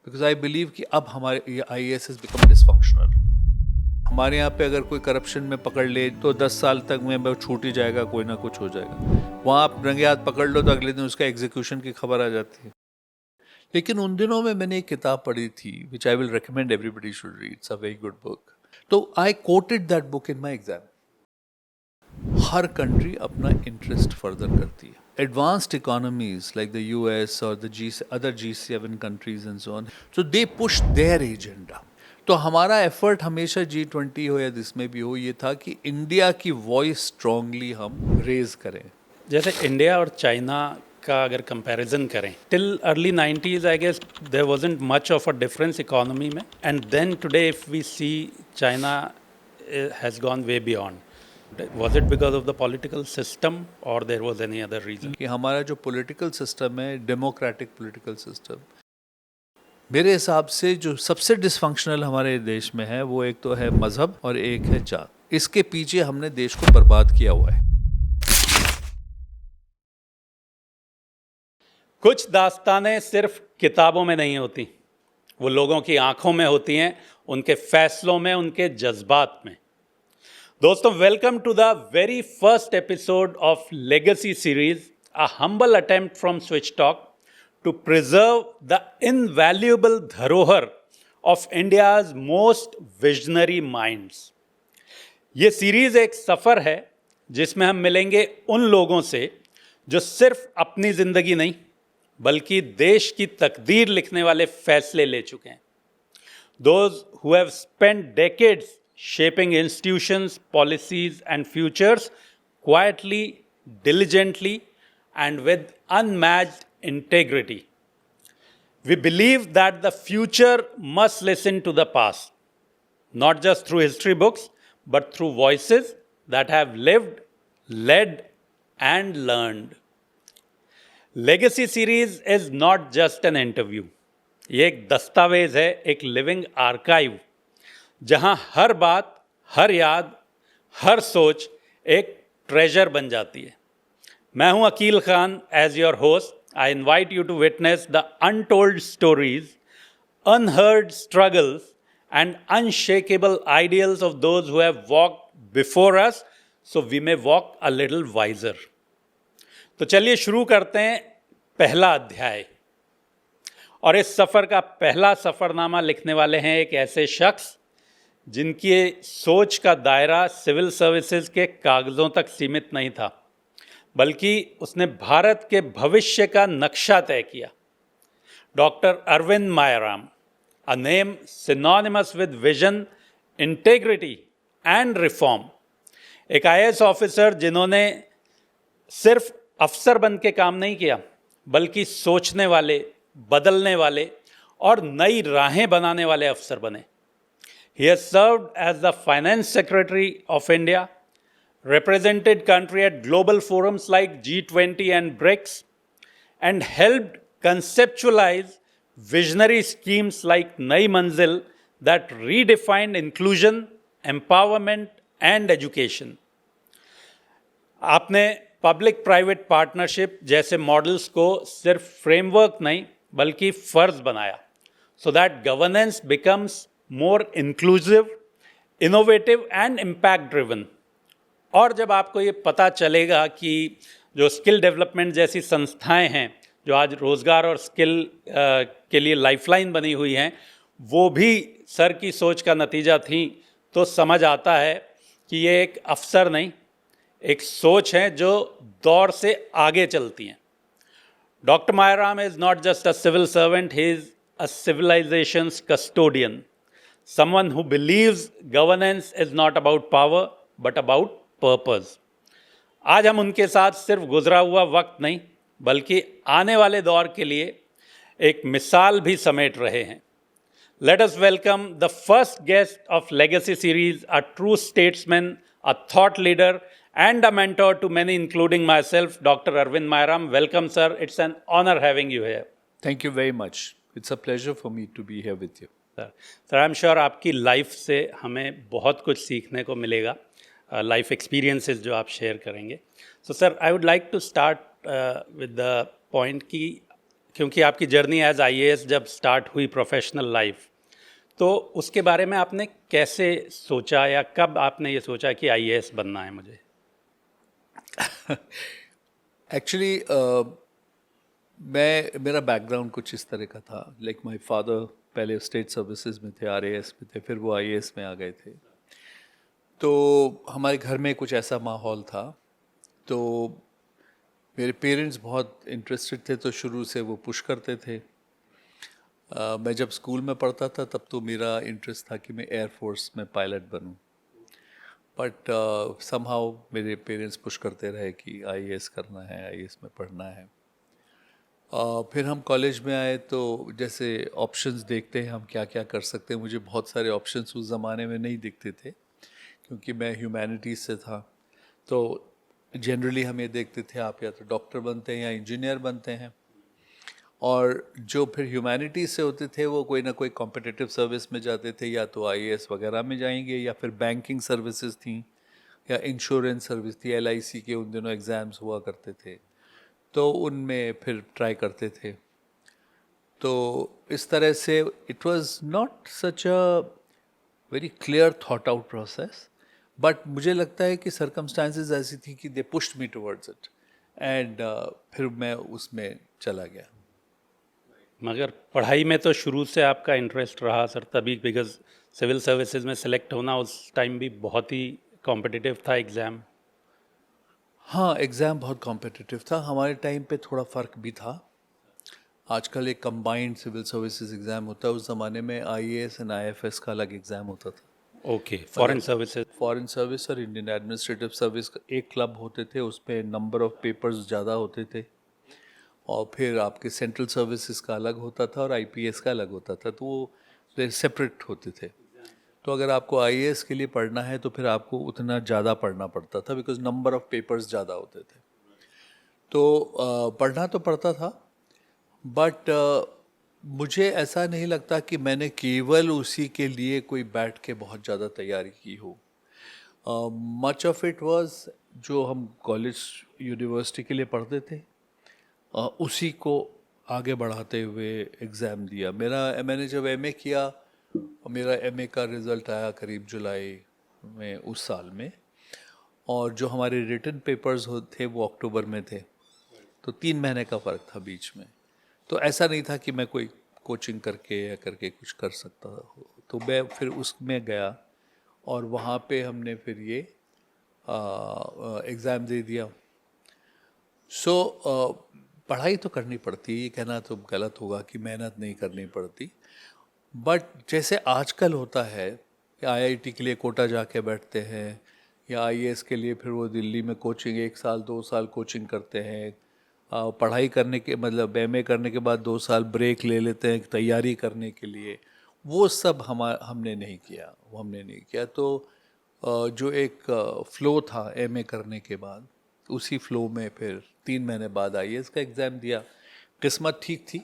Because I believe कि अब हमारे IAS हैज बिकम डिसफंक्शनल। हमारे यहाँ पे अगर कोई करप्शन में पकड़ ले तो 10 साल तक में वो छूट ही जाएगा, कोई ना कुछ हो जाएगा। वहाँ आप रंगे हाथ पकड़ लो तो अगले दिन उसका एग्जीक्यूशन की खबर आ जाती है। लेकिन उन दिनों में मैंने एक किताब पढ़ी थी which I will recommend everybody should read, it's a very good book. तो I quoted that book in my exam. हर कंट्री अपना इंटरेस्ट फर्दर करती है। Advanced economies like the US or the other G7 countries and so on, so they push their agenda. तो हमारा effort हमेशा G20 हो या जिसमें भी हो, ये था कि इंडिया की वॉइस स्ट्रांगली हम रेज करें। जैसे इंडिया और चाइना का अगर कंपैरिजन करें, till early 90s I guess there wasn't much of a difference economy में, and then today if we see China has gone way beyond. Was it because of the political system or there was any other reason? कि हमारा जो political system है, democratic political system, मेरे हिसाब से जो सबसे डिसफंक्शनल हमारे देश में है वो एक तो है मजहब और एक है जात। इसके पीछे हमने देश को बर्बाद किया हुआ है। कुछ दास्तानें सिर्फ किताबों में नहीं होती, वो लोगों की आंखों में होती हैं, उनके फैसलों में, उनके जज्बात में। दोस्तों, welcome to the very first episode of legacy series, a humble attempt from switch talk to preserve the invaluable धरोहर of India's most visionary minds. ये सीरीज एक सफ़र है जिसमें हम मिलेंगे उन लोगों से जो सिर्फ अपनी ज़िंदगी नहीं बल्कि देश की तकदीर लिखने वाले फैसले ले चुके हैं। Those who have spent decades shaping institutions, policies and futures quietly, diligently and with unmatched integrity. We believe that the future must listen to the past, not just through history books, but through voices that have lived, led and learned. Legacy series is not just an interview. ये एक दस्तावेज है, एक living archive, जहां हर बात, हर याद, हर सोच एक ट्रेजर बन जाती है। मैं हूं Akeel Khan, as your host. I invite you to witness the untold stories, unheard struggles and unshakeable ideals of those who have walked before us, so we may walk a little wiser. तो चलिए शुरू करते हैं पहला अध्याय। और इस सफ़र का पहला सफ़रनामा लिखने वाले हैं एक ऐसे शख्स जिनकी सोच का दायरा सिविल सर्विसेज के कागज़ों तक सीमित नहीं था, बल्कि उसने भारत के भविष्य का नक्शा तय किया। Doctor Arvind Mayaram, a name synonymous with vision, integrity and reform. एक IAS ऑफिसर जिन्होंने सिर्फ अफसर बन के काम नहीं किया, बल्कि सोचने वाले, बदलने वाले और नई राहें बनाने वाले अफसर बने। He has served as the Finance Secretary of India, represented country at global forums like G20 and BRICS, and helped conceptualize visionary schemes like Nai Manzil that redefined inclusion, empowerment and education. आपने public private partnership जैसे models को सिर्फ framework नहीं बल्कि फ़र्ज बनाया, so that governance becomes more inclusive, innovative and impact driven. और जब आपको ये पता चलेगा कि जो स्किल डेवलपमेंट जैसी संस्थाएं हैं जो आज रोज़गार और स्किल के लिए लाइफलाइन बनी हुई हैं, वो भी सर की सोच का नतीजा थी, तो समझ आता है कि ये एक अफसर नहीं, एक सोच है जो दौर से आगे चलती हैं। Doctor Mayaram is not just a civil servant, he is a civilisation's custodian, someone who believes governance is not about power but about purpose. आज हम उनके साथ सिर्फ गुजरा हुआ वक्त नहीं बल्कि आने वाले दौर के लिए एक मिसाल भी समेट रहे हैं। Let us welcome the first guest of Legacy Series, a true statesman, a thought leader and a mentor to many including myself, Dr. Arvind Mayaram. Welcome sir, it's an honor having you here. Thank you very much. It's a pleasure for me to be here with you. Sir, I am sure आपकी life से हमें बहुत कुछ सीखने को मिलेगा, life experiences जो आप शेयर करेंगे। So sir, I would like to start with the point कि क्योंकि आपकी जर्नी एज आईएएस जब स्टार्ट हुई प्रोफेशनल लाइफ, तो उसके बारे में आपने कैसे सोचा या कब आपने ये सोचा कि आईएएस बनना है मुझे? एक्चुअली मेरा बैकग्राउंड कुछ इस तरह का था। लाइक माय फादर पहले स्टेट सर्विसेज में थे, आरएएस में थे, फिर वो आईएएस में आ गए थे। तो हमारे घर में कुछ ऐसा माहौल था। तो मेरे पेरेंट्स बहुत इंटरेस्टेड थे, तो शुरू से वो पुश करते थे। मैं जब स्कूल में पढ़ता था तब तो मेरा इंटरेस्ट था कि मैं एयरफोर्स में पायलट बनूं। बट समहाउ मेरे पेरेंट्स पुश करते रहे कि आईएएस करना है, आईएएस में पढ़ना है। फिर हम कॉलेज में आए तो जैसे ऑप्शंस देखते हैं हम क्या क्या कर सकते हैं। मुझे बहुत सारे ऑप्शंस उस ज़माने में नहीं दिखते थे क्योंकि मैं ह्यूमैनिटीज़ से था। तो जनरली हम ये देखते थे आप या तो डॉक्टर बनते हैं या इंजीनियर बनते हैं, और जो फिर ह्यूमैनिटीज़ से होते थे वो कोई ना कोई कॉम्पिटिटिव सर्विस में जाते थे, या तो आईएएस वगैरह में जाएंगे, या फिर बैंकिंग सर्विसेज थी, या इंश्योरेंस सर्विस थी। एलआईसी के उन दिनों एग्ज़ाम्स हुआ करते थे, तो उनमें फिर ट्राई करते थे। तो इस तरह से it was not such a very clear thought out process, but मुझे लगता है कि सर्कमस्टांसेस ऐसी थी कि they pushed me towards it, and फिर मैं उसमें चला गया। मगर पढ़ाई में तो शुरू से आपका इंटरेस्ट रहा सर, तभी बिकॉज सिविल सर्विसेज में सेलेक्ट होना उस टाइम भी बहुत ही कॉम्पिटिटिव था एग्ज़ाम। हाँ, एग्ज़ाम बहुत कॉम्पिटिटिव था। हमारे टाइम पे थोड़ा फ़र्क भी था। आजकल एक कंबाइंड सिविल सर्विसेज एग्ज़ाम होता है, उस ज़माने में आईएएस एंड आईएफएस का अलग एग्ज़ाम होता था। Okay, foreign services. Foreign service और इंडियन एडमिनिस्ट्रेटिव सर्विस का एक क्लब होते थे, उसमें नंबर ऑफ पेपर्स ज़्यादा होते थे। और फिर आपके सेंट्रल सर्विसेज का अलग होता था और आईपीएस का अलग होता था, तो वो सेपरेट होते थे। तो अगर आपको आईएएस के लिए पढ़ना है तो फिर आपको उतना ज़्यादा पढ़ना पड़ता था, बिकॉज नंबर ऑफ पेपर्स ज़्यादा होते थे। तो पढ़ना तो पड़ता था, बट मुझे ऐसा नहीं लगता कि मैंने केवल उसी के लिए कोई बैठ के बहुत ज़्यादा तैयारी की हो। मच ऑफ इट वाज जो हम कॉलेज यूनिवर्सिटी के लिए पढ़ते थे, उसी को आगे बढ़ाते हुए एग्ज़ाम दिया। मैंने जब एमए किया, मेरा एमए का रिज़ल्ट आया करीब जुलाई में उस साल में, और जो हमारे रिटन पेपर्स थे वो अक्टूबर में थे। तो 3 महीने का फ़र्क था बीच में। तो ऐसा नहीं था कि मैं कोई कोचिंग करके या करके कुछ कर सकता हो। तो मैं फिर उसमें गया और वहाँ पे हमने फिर ये एग्ज़ाम दे दिया। सो पढ़ाई तो करनी पड़ती है, ये कहना तो गलत होगा कि मेहनत नहीं करनी पड़ती। बट जैसे आजकल होता है कि आईआईटी के लिए कोटा जाके बैठते हैं, या आईएएस के लिए फिर वो दिल्ली में कोचिंग 1 साल 2 साल कोचिंग करते हैं। पढ़ाई करने के मतलब एमए करने के बाद 2 साल ब्रेक ले लेते हैं तैयारी करने के लिए। वो सब हमने नहीं किया, तो जो एक फ़्लो था एमए करने के बाद, उसी फ़्लो में फिर 3 महीने बाद आईएएस का एग्ज़ाम दिया। किस्मत ठीक थी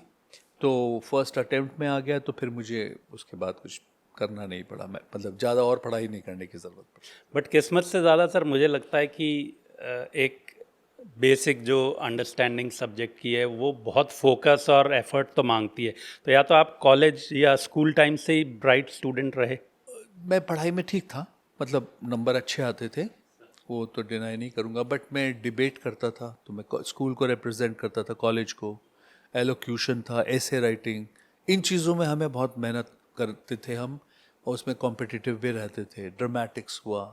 तो फर्स्ट अटेम्प्ट में आ गया, तो फिर मुझे उसके बाद कुछ करना नहीं पड़ा। मैं मतलब ज़्यादा और पढ़ाई नहीं करने की ज़रूरत पड़ी। बट किस्मत से ज़्यादा सर मुझे लगता है कि एक बेसिक जो अंडरस्टैंडिंग सब्जेक्ट की है वो बहुत फोकस और एफर्ट तो मांगती है। तो या तो आप कॉलेज या स्कूल टाइम से ही ब्राइट स्टूडेंट रहे? मैं पढ़ाई में ठीक था, मतलब नंबर अच्छे आते थे, वो तो डिनाई नहीं करूँगा। बट मैं डिबेट करता था, तो मैं स्कूल को रिप्रेजेंट करता था, कॉलेज को। एलोक्यूशन था, एसे राइटिंग, इन चीज़ों में हमें बहुत मेहनत करते थे हम, और उसमें कॉम्पिटिटिव भी रहते थे। ड्रामेटिक्स हुआ,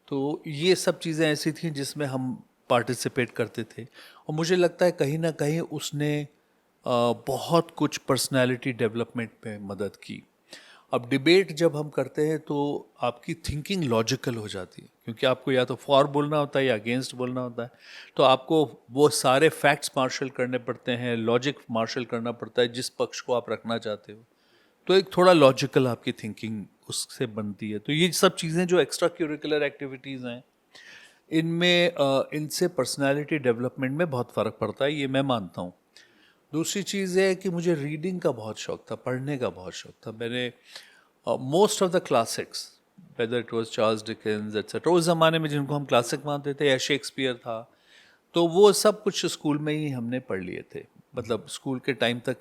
तो ये सब चीज़ें ऐसी थी जिसमें हम पार्टिसिपेट करते थे। और मुझे लगता है कहीं ना कहीं उसने बहुत कुछ पर्सनालिटी डेवलपमेंट में मदद की। अब डिबेट जब हम करते हैं तो आपकी थिंकिंग लॉजिकल हो जाती है, क्योंकि आपको या तो फॉर बोलना होता है या अगेंस्ट बोलना होता है। तो आपको वो सारे फैक्ट्स मार्शल करने पड़ते हैं, लॉजिक मार्शल करना पड़ता है जिस पक्ष को आप रखना चाहते हो। तो एक थोड़ा लॉजिकल आपकी थिंकिंग उससे बनती है। तो ये सब चीज़ें जो एक्स्ट्रा करिकुलर एक्टिविटीज़ हैं, इनमें इनसे पर्सनालिटी डेवलपमेंट में बहुत फ़र्क पड़ता है, ये मैं मानता हूँ। दूसरी चीज़ है कि मुझे रीडिंग का बहुत शौक था, पढ़ने का बहुत शौक था। मैंने most of the classics, whether it was Charles Dickens etcetera, उस ज़माने में जिनको हम क्लासिक मानते थे, या शेक्सपियर था, तो वो सब कुछ स्कूल में ही हमने पढ़ लिए थे। मतलब स्कूल के टाइम तक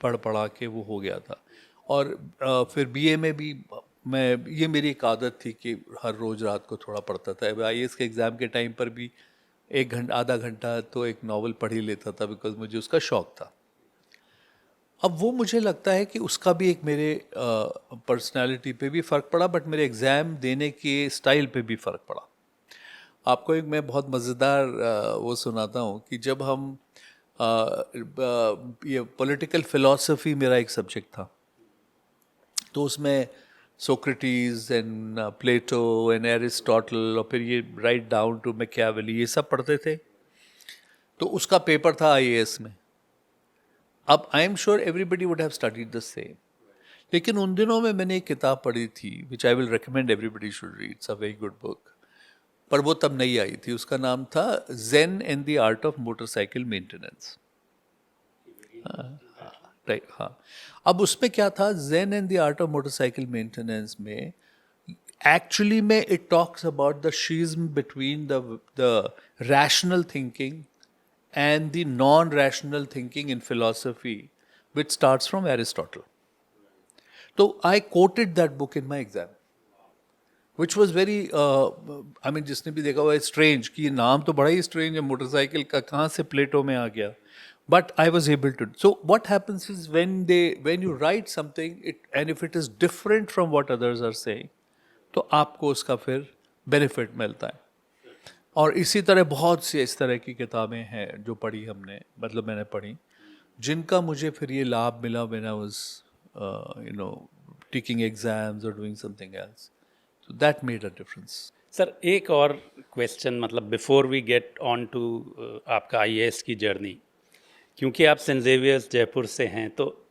पढ़ा के वो हो गया था। और फिर बीए में भी मैं, ये मेरी एक आदत थी कि हर रोज़ रात को थोड़ा पढ़ता था। आईएएस के एग्ज़ाम के टाइम पर भी 1 घंटा आधा घंटा तो एक नावल पढ़ ही लेता था, बिकॉज मुझे उसका शौक था। अब वो मुझे लगता है कि उसका भी एक मेरे पर्सनालिटी पे भी फ़र्क पड़ा, बट मेरे एग्ज़ाम देने के स्टाइल पे भी फ़र्क पड़ा। आपको एक मैं बहुत मज़ेदार वो सुनाता हूँ कि जब हम ये पॉलिटिकल फ़िलॉसफी मेरा एक सब्जेक्ट था, तो उसमें Socrates and Plato and Aristotle और फिर ये राइट डाउन टू मैकियावेली, ये सब पढ़ते थे। तो उसका पेपर था आईएएस में। अब I am sure everybody would have studied the same, लेकिन उन दिनों में मैंने एक किताब पढ़ी थी which I will recommend everybody should read, it's a very good book, पर वो तब नहीं आई थी। उसका नाम था Zen and the art of motorcycle maintenance. Right, हाँ। अब उसमें क्या था, Zen and the art of motorcycle maintenance में एक्चुअली में it talks about the शीज्म between the rational thinking and the non-rational thinking in philosophy, which starts from Aristotle. So I quoted that book in my exam, which was very, I mean, जिसने भी देखा हुआ है strange कि ये नाम तो बड़ा ही strange है मोटरसाइकिल का, कहाँ से प्लेटो में आ गया, but I was able to. So what happens is when you write something, and if it is different from what others are saying, तो आपको उसका फिर benefit मिलता है। और इसी तरह बहुत सी इस तरह की किताबें हैं जो पढ़ी हमने, मतलब मैंने पढ़ी, जिनका मुझे फिर ये लाभ मिला when I was taking exams और doing something else, so that made a difference. Sir एक और क्वेश्चन, मतलब before we get on to आपका आईएएस की जर्नी, क्योंकि आप सेंट ज़ेवियर्स जयपुर से हैं, तो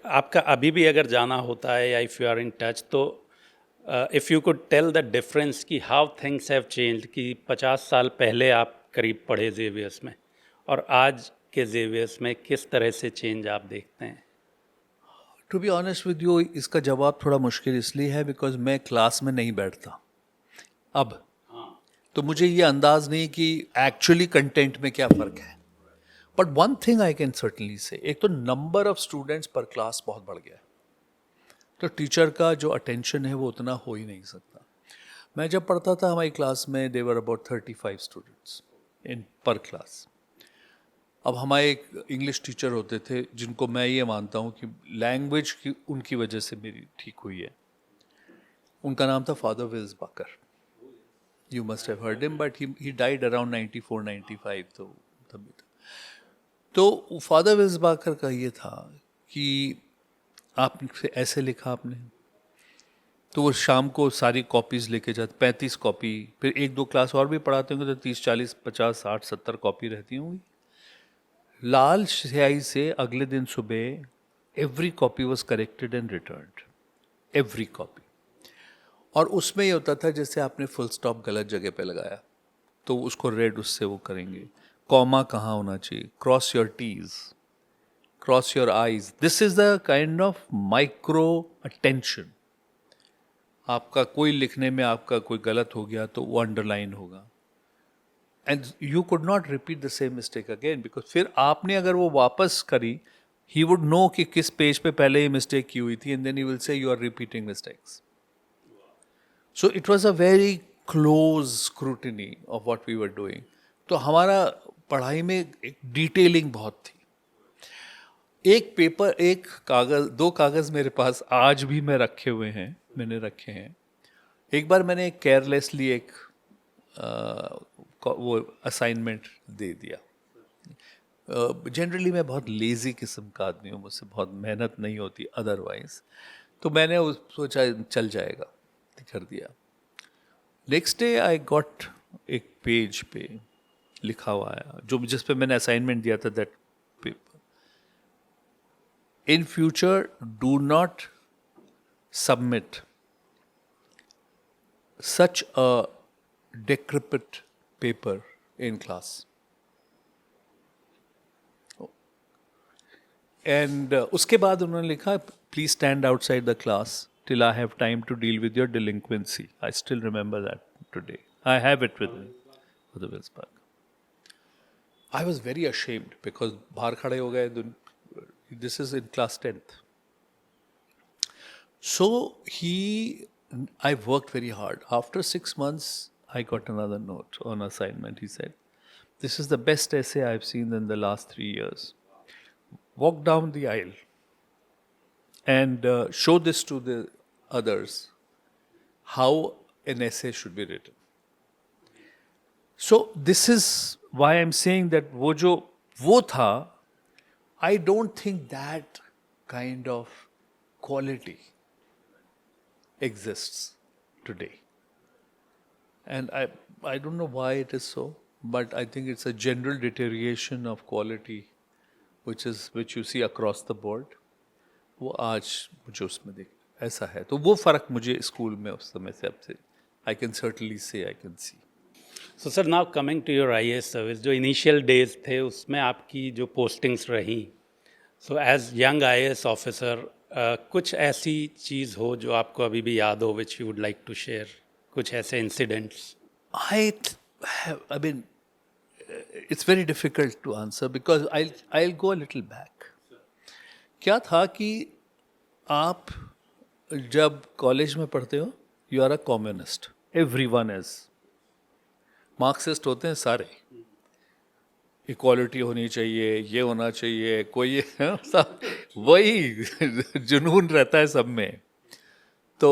आपका अभी भी अगर जाना होता है या if you are in touch, तो if you could tell the difference कि हाउ थिंग्स हैव चेंज्ड, कि 50 साल पहले आप करीब पढ़े ज़ेवियर्स में और आज के ज़ेवियर्स में किस तरह से चेंज आप देखते हैं? To be honest with you, इसका जवाब थोड़ा मुश्किल इसलिए है बिकॉज मैं क्लास में नहीं बैठता अब, तो मुझे ये अंदाज नहीं कि एक्चुअली कंटेंट में क्या फ़र्क है। But one thing I can certainly से, एक तो नंबर ऑफ स्टूडेंट्स पर क्लास बहुत बढ़ गया है, तो टीचर का जो अटेंशन है वो उतना हो ही नहीं सकता। मैं जब पढ़ता था हमारी क्लास में देवर अबाउट 35 स्टूडेंट्स इन पर क्लास। अब हमारे एक इंग्लिश टीचर होते थे जिनको मैं ये मानता हूँ कि लैंग्वेज की उनकी वजह से मेरी ठीक हुई है। उनका नाम था father Wills Baker, you must have heard him, but he died around 94-95, तो तभी था। तो फादर विल्स बाकर का ये था कि आपने ऐसे लिखा आपने, तो वो शाम को सारी कॉपीज़ लेके जाते, 35 कॉपी, फिर 1-2 क्लास और भी पढ़ाते होंगे तो 30-40-50-60-70 कॉपी रहती होंगी। लाल स्याही से अगले दिन सुबह every copy was corrected and returned, every copy. और उसमें ये होता था जैसे आपने फुल स्टॉप गलत जगह पे लगाया तो उसको रेड उससे वो करेंगे, कॉमा कहाँ होना चाहिए, cross your t's, cross your i's, this is the kind of micro attention. आपका कोई लिखने में आपका कोई गलत हो गया तो वो अंडरलाइन होगा, and you could not repeat the same mistake again, because फिर आपने अगर वो वापस करी, ही वुड नो कि किस पेज पे पहले ये मिस्टेक की हुई थी, and then he will say you are repeating mistakes. So it was a very close scrutiny of what we were doing. तो हमारा पढ़ाई में एक डिटेलिंग बहुत थी। एक पेपर, एक कागज़, 2 कागज़ मेरे पास आज भी मैं रखे हुए हैं, मैंने रखे हैं। एक बार मैंने केयरलेसली एक वो असाइनमेंट दे दिया। जनरली मैं बहुत लेज़ी किस्म का आदमी हूँ, मुझसे बहुत मेहनत नहीं होती अदरवाइज, तो मैंने सोचा चल जाएगा, कर दिया। नेक्स्ट डे आई गॉट एक पेज पे लिखा हुआ है जो जिस पे मैंने असाइनमेंट दिया था, that paper, in future do not submit such a decrepit paper in class. And उसके बाद उन्होंने लिखा, please stand outside the class till I have time to deal with your delinquency. I still remember that today. I have it with me for the Wills Park. I was very ashamed because बाहर खड़े हो गए. This is in class 10th. So I worked very hard. After 6 months, I got another note on assignment. He said, "This is the best essay I've seen in the last 3 years. Walk down the aisle and show this to the others, how an essay should be written." So this is why I'm saying that वो था, I don't think that kind of quality exists today. And I don't know why it is so, but I think it's a general deterioration of quality which you see across the board. वो आज मुझे उसमें देख ऐसा है, तो वो फ़र्क मुझे स्कूल में उस समय से अब से I can certainly say I can see. So sir now coming to your IAS service, जो इनिशियल डेज थे उसमें आपकी जो पोस्टिंग्स रही, so as young IAS officer कुछ ऐसी चीज़ हो जो आपको अभी भी याद हो, which you would like to share, कुछ ऐसे incidents? I mean, it's very difficult to answer because I'll go a little back. क्या था कि आप जब कॉलेज में पढ़ते हो, you are a communist, everyone is. Marxist होते हैं सारे, इक्वालिटी होनी चाहिए, ये होना चाहिए, कोई सब वही जुनून रहता है सब में. तो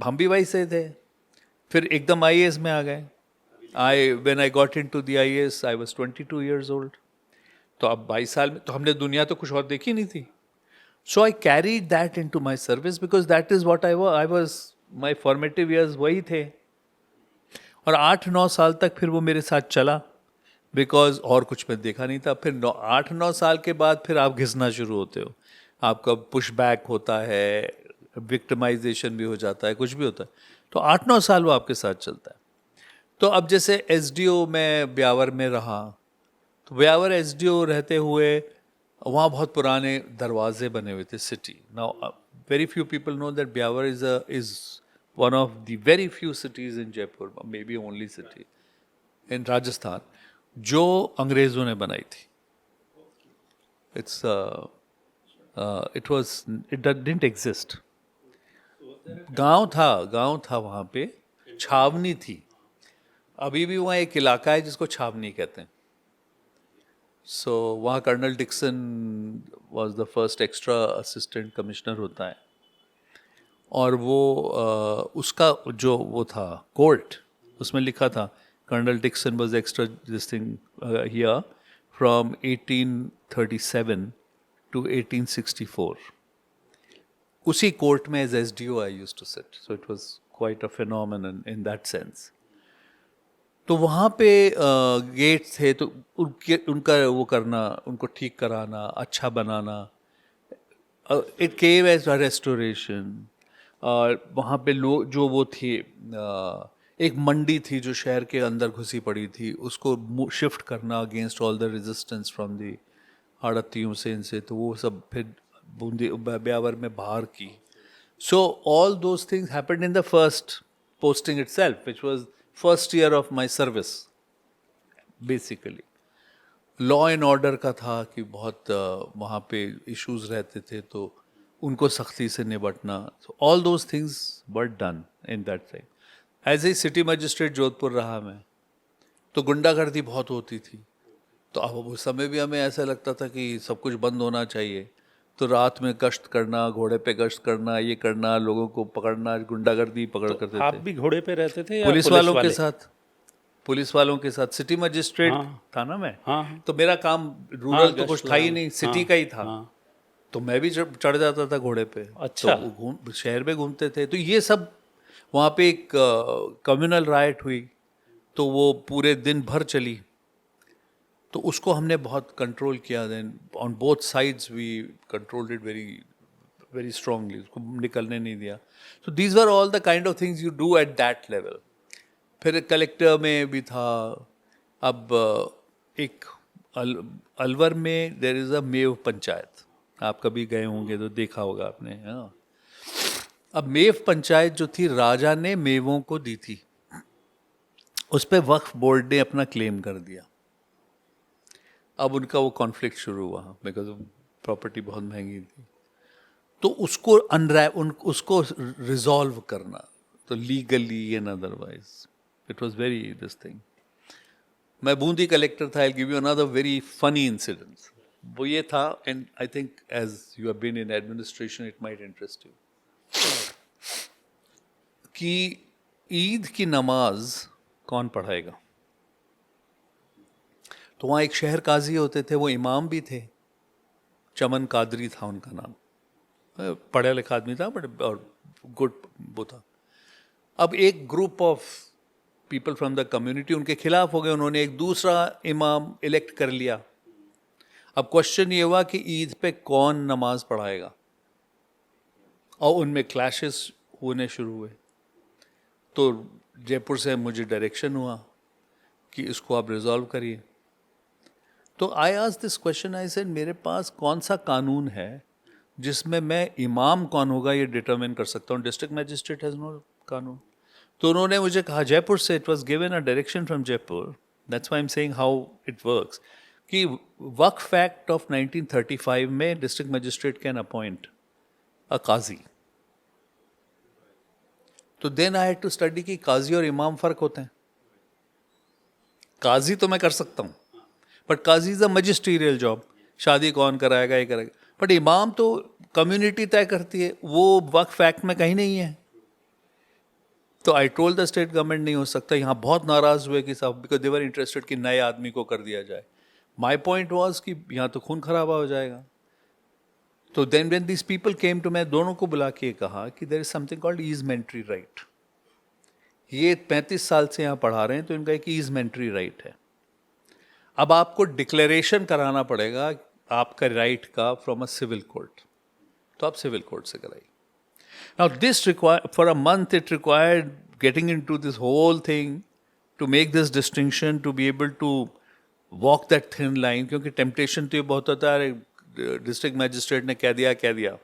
हम भी वही से थे. फिर एकदम IAS में आ गए. When I got into the IAS, I was 22 years old. तो अब 22 साल में तो हमने दुनिया तो कुछ और देखी नहीं थी. So I carried that into my service because that is what I was. My formative years वही थे. और 8-9 साल तक फिर वो मेरे साथ चला, बिकॉज और कुछ मैं देखा नहीं था. फिर 8-9 साल के बाद फिर आप घिसना शुरू होते हो, आपका पुश बैक होता है, विक्टिमाइजेशन भी हो जाता है, कुछ भी होता है. तो 8-9 साल वो आपके साथ चलता है. तो अब जैसे SDO में ब्यावर में रहा, तो ब्यावर SDO रहते हुए वहाँ बहुत पुराने दरवाजे बने हुए थे city. Now very few people know that Beawar is one of the very few cities in Jaipur, maybe only city in Rajasthan, जो अंग्रेज़ों ने बनाई थी. It didn't exist. गांव था वहाँ पे, छावनी थी. अभी भी वहाँ एक इलाका है जिसको छावनी कहते हैं. So वहाँ colonel Dixon was the first extra assistant commissioner होता है. और वो उसका जो वो था कोर्ट, उसमें लिखा था colonel Dixon was extra this thing here from 1837 to 1864. उसी कोर्ट में as SDO I used to sit. So it was quite a phenomenon in that sense. तो वहाँ पे गेट थे, तो उनका वो करना, उनको ठीक कराना, अच्छा बनाना, it came as a restoration. और वहाँ पे लोग जो वो थी, एक मंडी थी जो शहर के अंदर घुसी पड़ी थी, उसको शिफ्ट करना against all the resistance from the हड़त्तियों से. तो वो सब फिर ब्यावर में बाहर की. So all those things happened in the first posting itself, which was first year of my service. Basically law and order का था कि बहुत वहाँ पे इश्यूज रहते थे, तो उनको सख्ती से निपटना. All those things were done in that time. As a city magistrate Jodhpur रहा मैं, तो गुंडागर्दी बहुत होती थी. तो अब उस समय भी हमें ऐसा लगता था कि सब कुछ बंद होना चाहिए. तो रात में गश्त करना, घोड़े पे गश्त करना, ये करना, लोगों को पकड़ना, गुंडागर्दी पकड़ करते थे. आप भी घोड़े पे रहते थे या पुलिस वालों के साथ? पुलिस वालों के साथ. सिटी मजिस्ट्रेट था ना मैं. तो मेरा काम रूरल तो कुछ था ही नहीं, सिटी का ही था. तो मैं भी चढ़ जाता था घोड़े पे. अच्छा. तो शहर में घूमते थे. तो ये सब वहाँ पे एक कम्युनल राइट हुई, तो वो पूरे दिन भर चली. तो उसको हमने बहुत कंट्रोल किया. Then on both sides we controlled it very very strongly. उसको निकलने नहीं दिया. So these were all the kind of things you do at that level. फिर कलेक्टर में भी था. अब एक अलवर में there is a Meo panchayat. आप कभी गए होंगे तो देखा होगा आपने. हाँ, अब मेव पंचायत जो थी, राजा ने मेवों को दी थी, उस पर वक्फ बोर्ड ने अपना क्लेम कर दिया. अब उनका वो कॉन्फ्लिक्ट शुरू हुआ बिकॉज प्रॉपर्टी बहुत महंगी थी, तो उसको उसको रिजॉल्व करना, तो legally and otherwise it was very this thing. मैं बूंदी कलेक्टर था, I give you another very funny incident. वो ये था, and I think as you have been in administration it might interest you, कि ईद की नमाज कौन पढ़ाएगा। तो वहाँ एक शहर काजी होते थे, वो इमाम भी थे, चमन कादरी था उनका नाम, पढ़ा लिखा आदमी था बट और गुड वो था। अब एक group of people from the community उनके खिलाफ हो गए, उन्होंने एक दूसरा इमाम इलेक्ट कर लिया। अब क्वेश्चन ये हुआ कि ईद पे कौन नमाज पढ़ाएगा, और उनमें क्लैशेस होने शुरू हुए। तो जयपुर से मुझे डायरेक्शन हुआ कि इसको आप रिजॉल्व करिए। तो I asked this question, I said मेरे पास कौन सा कानून है जिसमें मैं इमाम कौन होगा ये डिटरमिन कर सकता हूँ, डिस्ट्रिक्ट मैजिस्ट्रेट हैज़ नो कानून। तो उन्होंने मुझे कहा जयपुर से, it was given a direction from Jaipur, that's why I am saying how it works, कि वक्फ एक्ट ऑफ 1935 में district magistrate can appoint a qazi. तो then I had to study कि काजी और इमाम फर्क होते हैं। काजी तो मैं कर सकता हूँ, but qazi is a magisterial job, शादी कौन कराएगा ये करेगा, बट इमाम तो कम्युनिटी तय करती है, वो वक्फ एक्ट में कहीं नहीं है। तो I told the state government नहीं हो सकता। यहाँ बहुत नाराज हुए कि साहब, बिकॉज दे वर इंटरेस्टेड कि नए आदमी को कर दिया जाए। माई पॉइंट वॉज कि यहाँ तो खून खराबा हो जाएगा। तो then when this people came to, मैं दोनों को बुला के कहा कि there is something called easementary right. ये 35 साल से यहाँ पढ़ा रहे हैं, तो इनका एक ईजमेंट्री राइट है। अब आपको डिक्लेरेशन कराना पड़ेगा आपका राइट का फ्रॉम अ सिविल कोर्ट, तो आप सिविल कोर्ट से कराइए। Now this for a month it required getting into this whole thing to make this distinction, to be able to walk that thin line, क्योंकि temptation तो ये बहुत होता है, डिस्ट्रिक्ट मैजिस्ट्रेट ने कह दिया,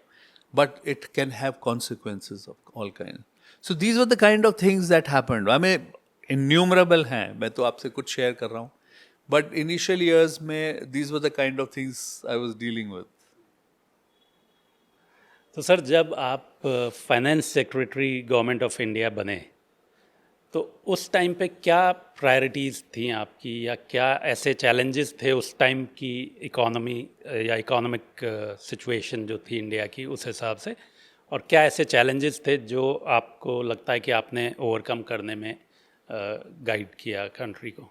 but it can have consequences of all kinds. So these were the kind of things that happened. I mean, innumerable हैं, मैं तो आपसे कुछ शेयर कर रहा हूँ, but initial years में these were the kind of things I was dealing with. तो सर, जब आप finance secretary government of India बने, तो उस टाइम पे क्या प्रायोरिटीज़ थी आपकी, या क्या ऐसे चैलेंजेस थे उस टाइम की इकोनॉमी या इकोनॉमिक सिचुएशन जो थी इंडिया की उस हिसाब से, और क्या ऐसे चैलेंजेस थे जो आपको लगता है कि आपने ओवरकम करने में गाइड किया कंट्री को?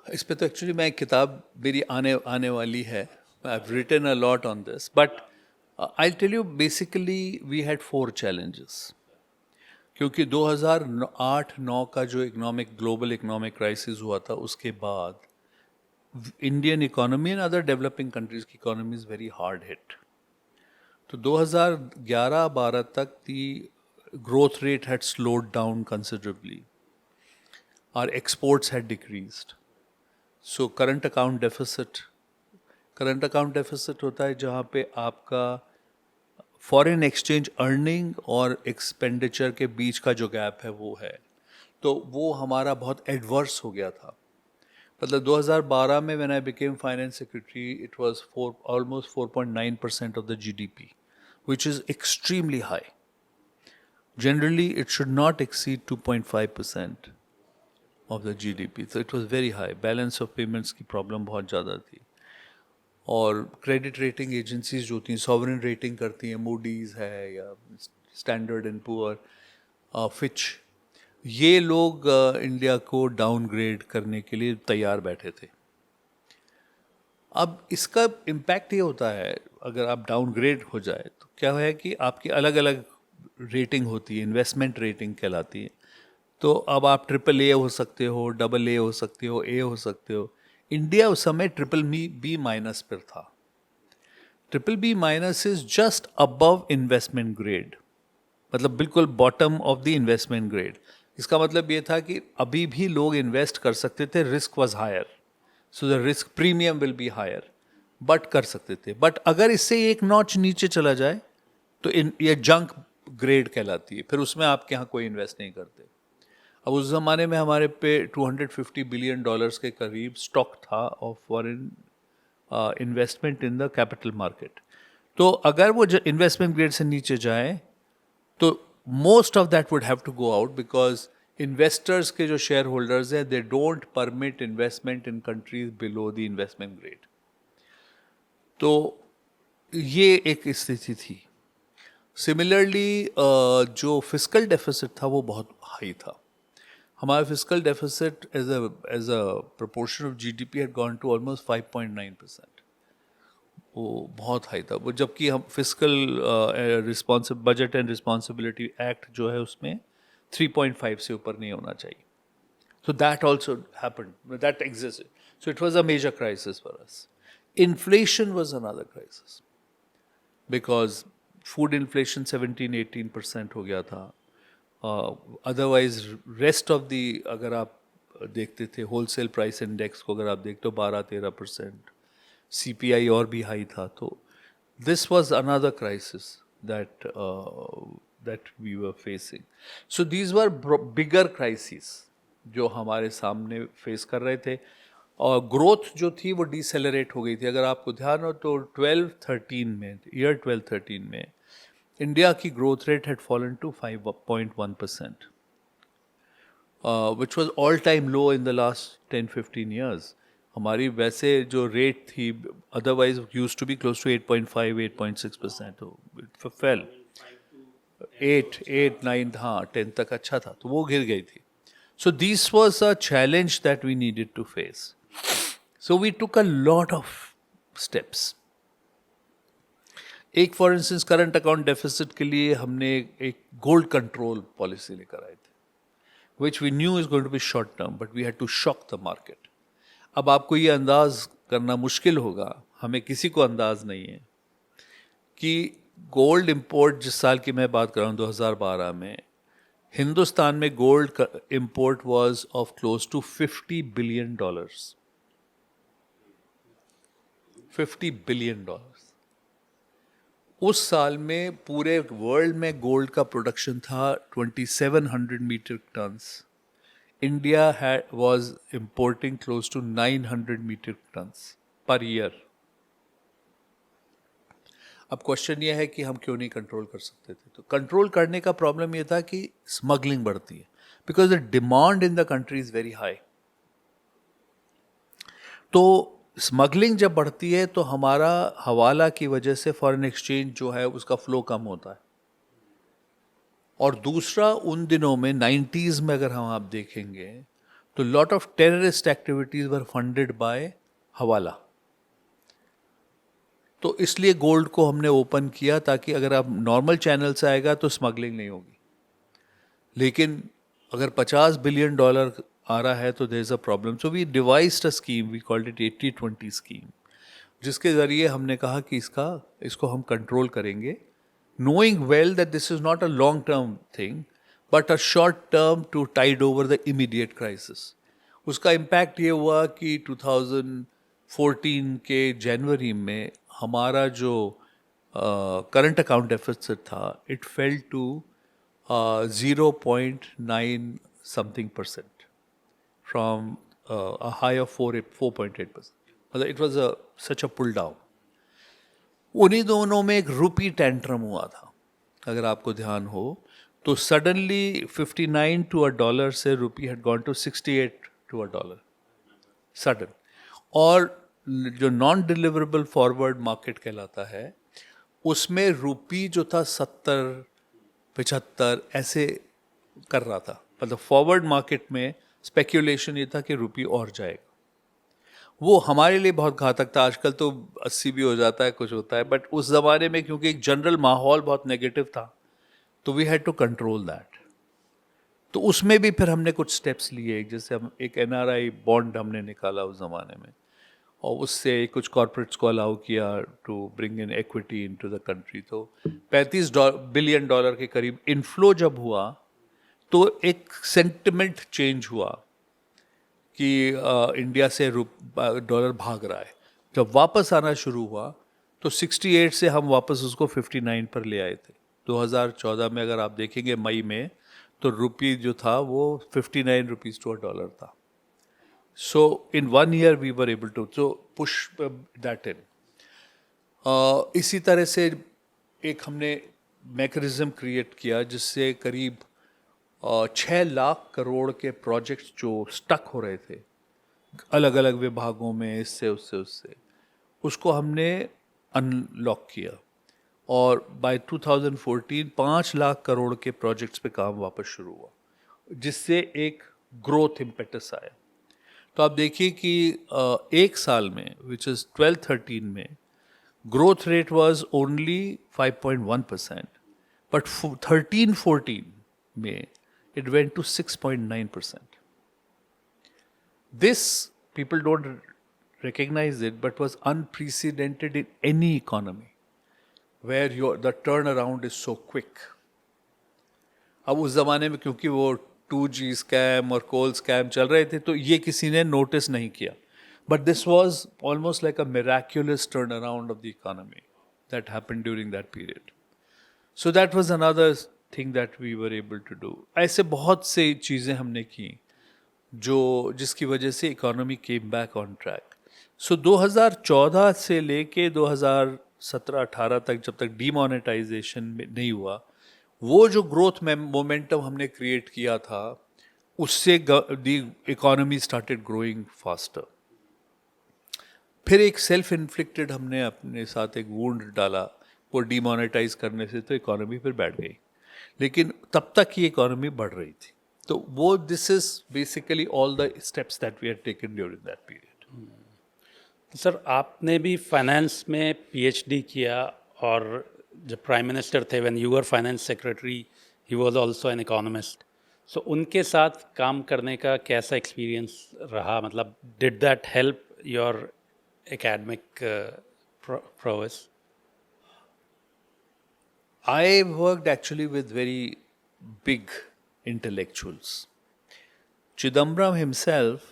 इस पे तो एक्चुअली मैं एक किताब मेरी आने वाली है। I've written a lot on this, but I'll tell you basically we had 4 challenges. क्योंकि 2008-9 का जो ग्लोबल इकोनॉमिक क्राइसिस हुआ था, उसके बाद Indian economy and other developing countries की economy is very hard hit. तो 2011-12 तक दी growth rate had slowed down considerably. Our exports had decreased. So current account deficit होता है जहाँ पे आपका फॉरेन एक्सचेंज अर्निंग और एक्सपेंडिचर के बीच का जो गैप है वो है, तो वो हमारा बहुत एडवर्स हो गया था। मतलब 2012 में when I became finance secretary it was almost 4.9% of the GDP, which is extremely high. Generally it should not exceed 2.5% of the GDP, so it was very high. Balance of payments की problem बहुत ज़्यादा थी, और credit rating agencies जो होती हैं sovereign rating करती हैं, मूडीज़ है या स्टैंडर्ड एंड पुअर, फिच, ये लोग इंडिया को डाउनग्रेड करने के लिए तैयार बैठे थे। अब इसका इम्पैक्ट ये होता है, अगर आप डाउनग्रेड हो जाए तो क्या है कि आपकी अलग अलग रेटिंग होती है, इन्वेस्टमेंट रेटिंग कहलाती है। तो अब आप AAA हो सकते हो, AA हो सकते हो, A हो सकते हो। इंडिया उस समय BBB- पर था। BBB- is just above investment grade, मतलब बिल्कुल bottom of the investment grade. इसका मतलब ये था कि अभी भी लोग इन्वेस्ट कर सकते थे, risk was higher, so the risk premium will be higher, but कर सकते थे। बट अगर इससे एक नॉच नीचे चला जाए तो ये जंक ग्रेड कहलाती है, फिर उसमें आपके यहाँ कोई इन्वेस्ट नहीं करते। अब उस ज़माने में हमारे पे $250 बिलियन के करीब स्टॉक था of foreign investment in the capital market. तो अगर वो इन्वेस्टमेंट ग्रेड से नीचे जाए तो most of that would have to go out, because investors के जो शेयर होल्डर्स हैं they don't permit investment in countries below the investment grade. तो ये एक स्थिति थी. सिमिलरली जो फिस्कल डेफिसिट था वो बहुत हाई था. हमारा fiscal deficit as a proportion of GDP had gone to almost 5.9%. वो बहुत हाई था वो, जबकि हम fiscal budget and responsibility act जो है उसमें 3.5 से ऊपर नहीं होना चाहिए. So that also happened, that existed. So it was a major crisis for us. Inflation was another crisis because food inflation 17-18% हो गया था. Otherwise rest of the, अगर आप देखते थे wholesale price index को अगर आप देखते हो 12-13%, CPI और भी हाई था. तो this was another crisis that we were facing. So these were bigger crises जो हमारे सामने फेस कर रहे थे. और ग्रोथ जो थी वो डिसेलरेट हो गई थी. अगर आपको ध्यान हो तो 12-13 में इंडिया की growth rate had fallen to 5.1%, which was all time low in the last 10-15 years. हमारी वैसे जो रेट थी otherwise used to be close to 8.5-8.6%. It fell 8-9, हाँ 10 तक अच्छा था, तो वो गिर गई थी. So this was a challenge that we needed to face. So we took a lot of steps. एक for instance current account deficit के लिए हमने एक गोल्ड कंट्रोल पॉलिसी लेकर आए थे, which we knew is going to be short term, but we had to shock the market. अब आपको ये अंदाज करना मुश्किल होगा, हमें किसी को अंदाज नहीं है कि गोल्ड इंपोर्ट जिस साल की मैं बात कर रहा हूँ 2012 में, हिंदुस्तान में gold import was of close to $50 billion. $50 billion. उस साल में पूरे वर्ल्ड में गोल्ड का प्रोडक्शन था 2700 metric tons. India was importing close to 900 metric tons per year. अब क्वेश्चन ये है कि हम क्यों नहीं कंट्रोल कर सकते थे. तो कंट्रोल करने का प्रॉब्लम ये था कि स्मगलिंग बढ़ती है, because the demand in the country is very high. तो स्मगलिंग जब बढ़ती है तो हमारा हवाला की वजह से फॉरेन एक्सचेंज जो है उसका फ्लो कम होता है. और दूसरा, उन दिनों में 90s में अगर हम आप देखेंगे तो lot of terrorist activities were funded by हवाला. तो इसलिए गोल्ड को हमने ओपन किया ताकि अगर आप नॉर्मल चैनल से आएगा तो स्मगलिंग नहीं होगी. लेकिन अगर $50 बिलियन आ रहा है तो there is a problem. So we devised a scheme, we called it 80-20 scheme, जिसके ज़रिए हमने कहा कि इसको हम कंट्रोल करेंगे, knowing well that this is not a long term thing but a short term to tide over the immediate crisis. उसका impact ये हुआ कि 2014 के जनवरी में हमारा जो करंट अकाउंट डेफिसिट था it fell to 0.9 something% from a high of 4.8%. मतलब it was such a pull down. उन्हीं दोनों में एक रूपी टेंट्रम हुआ था. अगर आपको ध्यान हो तो सडनली 59 to a dollar से rupee had gone to 68 to a dollar sudden. और जो नॉन डिलीवरेबल फॉरवर्ड मार्केट कहलाता है उसमें रूपी जो था 70-75 ऐसे कर रहा था. मतलब फॉरवर्ड मार्केट में स्पेक्यूलेशन ये था कि रूपी और जाएगा. वो हमारे लिए बहुत घातक था. आजकल तो 80 भी हो जाता है, कुछ होता है, बट उस ज़माने में क्योंकि एक जनरल माहौल बहुत नेगेटिव था तो we had to control that. तो उसमें भी फिर हमने कुछ स्टेप्स लिए. जैसे हम एक NRI बॉन्ड हमने निकाला उस ज़माने में, और उससे कुछ कॉर्पोरेट्स को अलाउ किया to bring in equity into the country. तो $35 बिलियन के करीब इनफ्लो जब हुआ तो एक सेंटिमेंट चेंज हुआ कि इंडिया से डॉलर भाग रहा है. जब वापस आना शुरू हुआ तो 68 से हम वापस उसको 59 पर ले आए थे. 2014 में अगर आप देखेंगे मई में तो रुपी जो था वो 59 रुपीज टू $1 था. So in 1 year we were able to push that in. इसी तरह से एक हमने मैकेनिज्म क्रिएट किया जिससे करीब 6 लाख करोड़ के प्रोजेक्ट्स जो स्टक हो रहे थे अलग अलग विभागों में, इससे उससे उसको हमने अनलॉक किया और बाय 2014 5 लाख करोड़ के प्रोजेक्ट्स पे काम वापस शुरू हुआ जिससे एक ग्रोथ इम्पेटस आया. तो आप देखिए कि एक साल में विच इज़ 12-13 में growth rate was only 5.1%, but 13-14 में it went to 6.9%. This, people don't recognize it, but was unprecedented in any economy where the turnaround is so quick. अब उस ज़माने में क्योंकि वो 2G स्कैम और कोल स्कैम चल रहे थे तो ये किसी ने नोटिस नहीं किया. But this was almost like a miraculous turnaround of the economy that happened during that period. So that was another thing that we were able to do. ऐसे बहुत से चीज़ें हमने की जो जिसकी वजह से economy came back on track. So 2014 से लेके 2017-18 तक जब तक डीमोनेटाइजेशन नहीं हुआ, वो जो ग्रोथ मोमेंटम हमने क्रिएट किया था उससे the economy started growing faster. फिर एक सेल्फ इन्फ्लिक्टेड हमने अपने साथ एक वुंड डाला वो डीमोनेटाइज करने से, तो इकोनॉमी फिर बैठ गई, लेकिन तब तक ही इकोनॉमी बढ़ रही थी. तो वो this is basically all the steps that we had taken during that period. तो सर आपने भी फाइनेंस में पीएचडी किया और जब प्राइम मिनिस्टर थे when you were finance secretary he was also an economist. So उनके साथ काम करने का कैसा एक्सपीरियंस रहा, मतलब did that help your academic prowess? I worked actually with very big intellectuals. Chidambaram himself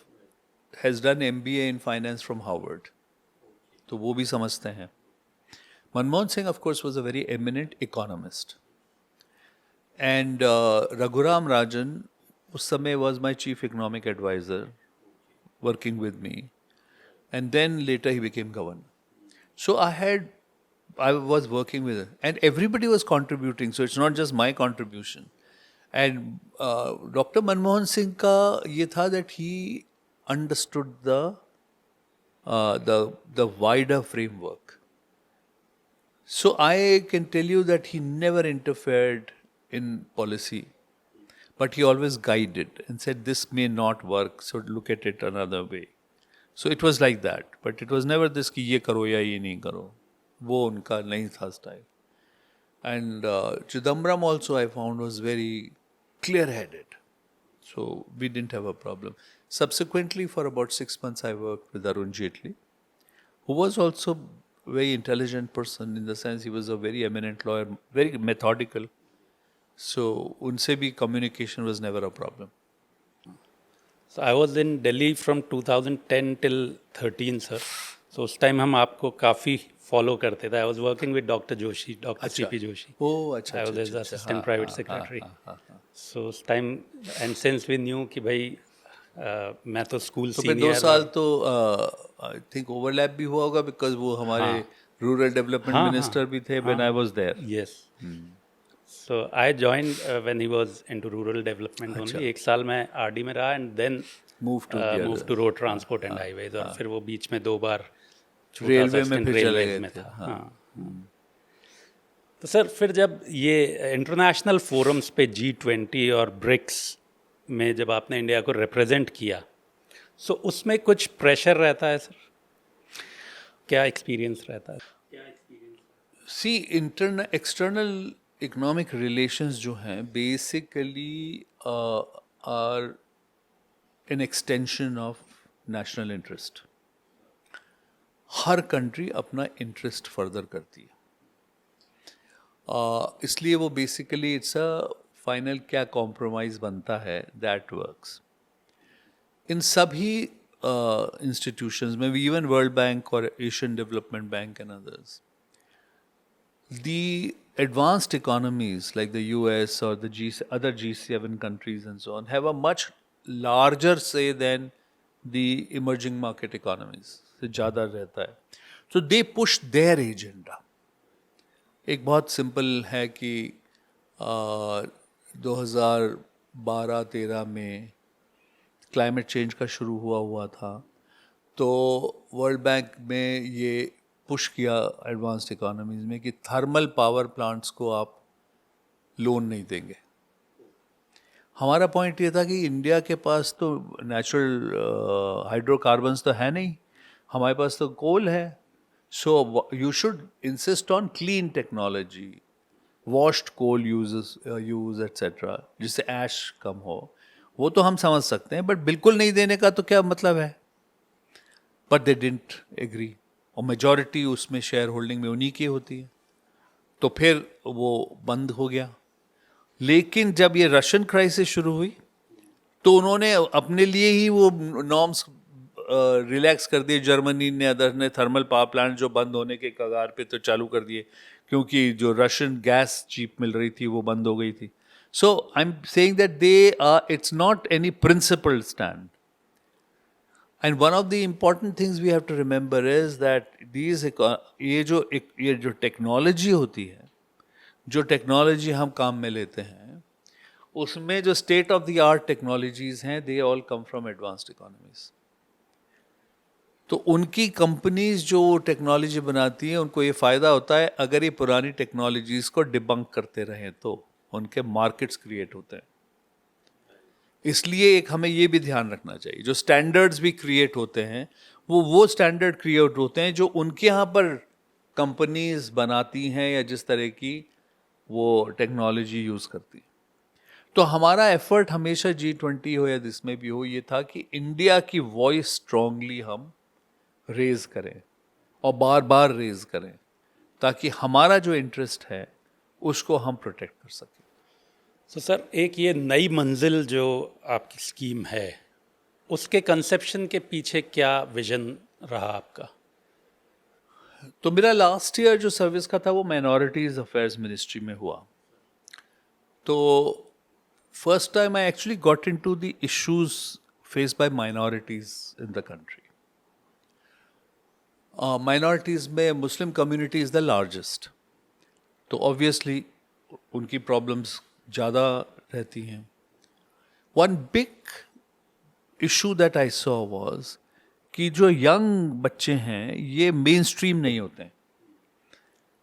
has done MBA in finance from Harvard. तो वो भी समझते हैं. Manmohan Singh, of course, was a very eminent economist. And Raghuram Rajan उस समय was my chief economic advisor, working with me. And then later he became governor. So I was working with him, and everybody was contributing. So it's not just my contribution. And Dr. Manmohan Singh ka ye tha that he understood the wider framework. So I can tell you that he never interfered in policy, but he always guided and said this may not work, so look at it another way. So it was like that, but it was never this कि ये करो या ये नहीं करो. वो उनका नहीं था style. And Chidambaram also I found was very clear-headed. So we didn't have a problem. Subsequently, for about 6 months, I worked with Arun Jaitley, who was also a very intelligent person in the sense he was a very eminent lawyer, very methodical. So unse bhi communication was never a problem. So I was in Delhi from 2010 till 13, sir. So उस time हम आपको काफ़ी follow करते थे. I was working with Dr. Joshi, Dr. C.P. Joshi. ओह अच्छा. I was his assistant private secretary. So उस time and since we knew कि भाई मैं तो स्कूल तो फिर 2 साल तो आई थिंक ओवरलैप भी हुआ होगा बिकॉज वो हमारे रूरल डेवलपमेंट मिनिस्टर भी थे when I was there. Yes. So I joined when he was into rural development only. एक साल मैं आरडी में रहा and then moved to road transport and highways. और फिर वो बीच में 2 बार रेलवे में फिर चले गए थे. तो सर फिर जब ये इंटरनेशनल फोरम्स पे G20 और ब्रिक्स में जब आपने इंडिया को रिप्रेजेंट किया, सो उसमें कुछ प्रेशर रहता है सर? क्या एक्सपीरियंस रहता है? सी एक्सटर्नल इकोनॉमिक रिलेशंस जो हैं basically are an extension of national interest. हर कंट्री अपना इंटरेस्ट फर्दर करती है. इसलिए वो बेसिकली इट्स अ फाइनल क्या कॉम्प्रोमाइज़ बनता है दैट वर्क्स. इन सभी इंस्टीट्यूशंस में इवन वर्ल्ड बैंक और Asian development bank and others, the advanced economies like the US or the other G7 countries and so on have a much larger say than the emerging market economies से ज़्यादा रहता है. So they push their agenda. एक बहुत simple है कि 2012-13 में climate change का शुरू हुआ था, तो वर्ल्ड बैंक में ये पुश किया एडवांस्ड इकोनॉमीज़ में कि थर्मल पावर प्लांट्स को आप लोन नहीं देंगे. हमारा पॉइंट ये था कि इंडिया के पास तो नेचुरल हाइड्रोकार्बन्स तो है नहीं, हमारे पास तो कोल है. So you should insist on clean technology, washed coal use etcetera, जिससे ऐश कम हो. वो तो हम समझ सकते हैं, बट बिल्कुल नहीं देने का तो क्या मतलब है. बट दे डिडंट एग्री, और मेजॉरिटी उसमें शेयर होल्डिंग में उन्हीं की होती है. तो फिर वो बंद हो गया. लेकिन जब ये रशियन क्राइसिस शुरू हुई तो उन्होंने अपने लिए ही वो नॉर्म्स रिलैक्स कर दिए. जर्मनी ने, अदर ने थर्मल पावर प्लांट जो बंद होने के कगार पे तो चालू कर दिए, क्योंकि जो रशियन गैस चीप मिल रही थी वो बंद हो गई थी. So I am saying that it's not any principle stand. And one of the important things we have to remember is that ये जो टेक्नोलॉजी होती है, जो टेक्नोलॉजी हम काम में लेते हैं, उसमें जो state of the art technologies हैं, they all come from advanced economies. तो उनकी कंपनीज जो टेक्नोलॉजी बनाती हैं, उनको ये फ़ायदा होता है अगर ये पुरानी टेक्नोलॉजीज को डिबंक करते रहें तो उनके मार्केट्स क्रिएट होते हैं. इसलिए एक हमें ये भी ध्यान रखना चाहिए, जो स्टैंडर्ड्स भी क्रिएट होते हैं वो स्टैंडर्ड क्रिएट होते हैं जो उनके यहाँ पर कंपनीज बनाती हैं या जिस तरह की वो टेक्नोलॉजी यूज़ करती हैं. तो हमारा एफर्ट हमेशा G20 हो या जिसमें भी हो, ये था कि इंडिया की वॉइस स्ट्रांगली हम रेज करें और बार बार रेज करें, ताकि हमारा जो इंटरेस्ट है उसको हम प्रोटेक्ट कर सकें. तो सर, एक ये नई मंजिल जो आपकी स्कीम है, उसके कंसेप्शन के पीछे क्या विजन रहा आपका? तो मेरा लास्ट ईयर जो सर्विस का था वो माइनॉरिटीज़ अफेयर्स मिनिस्ट्री में हुआ. तो first time I actually got into the issues faced by minorities in the country. Minorities में Muslim community is the largest, तो ऑब्वियसली उनकी प्रॉब्लम्स ज़्यादा रहती हैं. One big issue that I saw was कि जो यंग बच्चे हैं ये मेन स्ट्रीम नहीं होते हैं.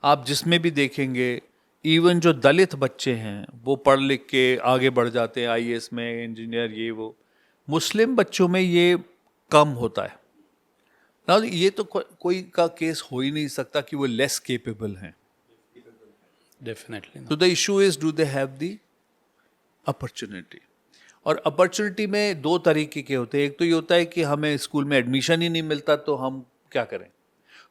आप जिसमें भी देखेंगे, इवन जो दलित बच्चे हैं वो पढ़ लिख के आगे बढ़ जाते हैं, IAS में, इंजीनियर, ये वो. मुस्लिम बच्चों में ये कम होता है ना. ये तो कोई का केस हो ही नहीं सकता कि वो लेस केपेबल हैं. डेफिनेटली. तो the issue is, do they have the opportunity. और अपॉर्चुनिटी में दो तरीके के होते हैं. एक तो ये होता है कि हमें स्कूल में एडमिशन ही नहीं मिलता तो हम क्या करें.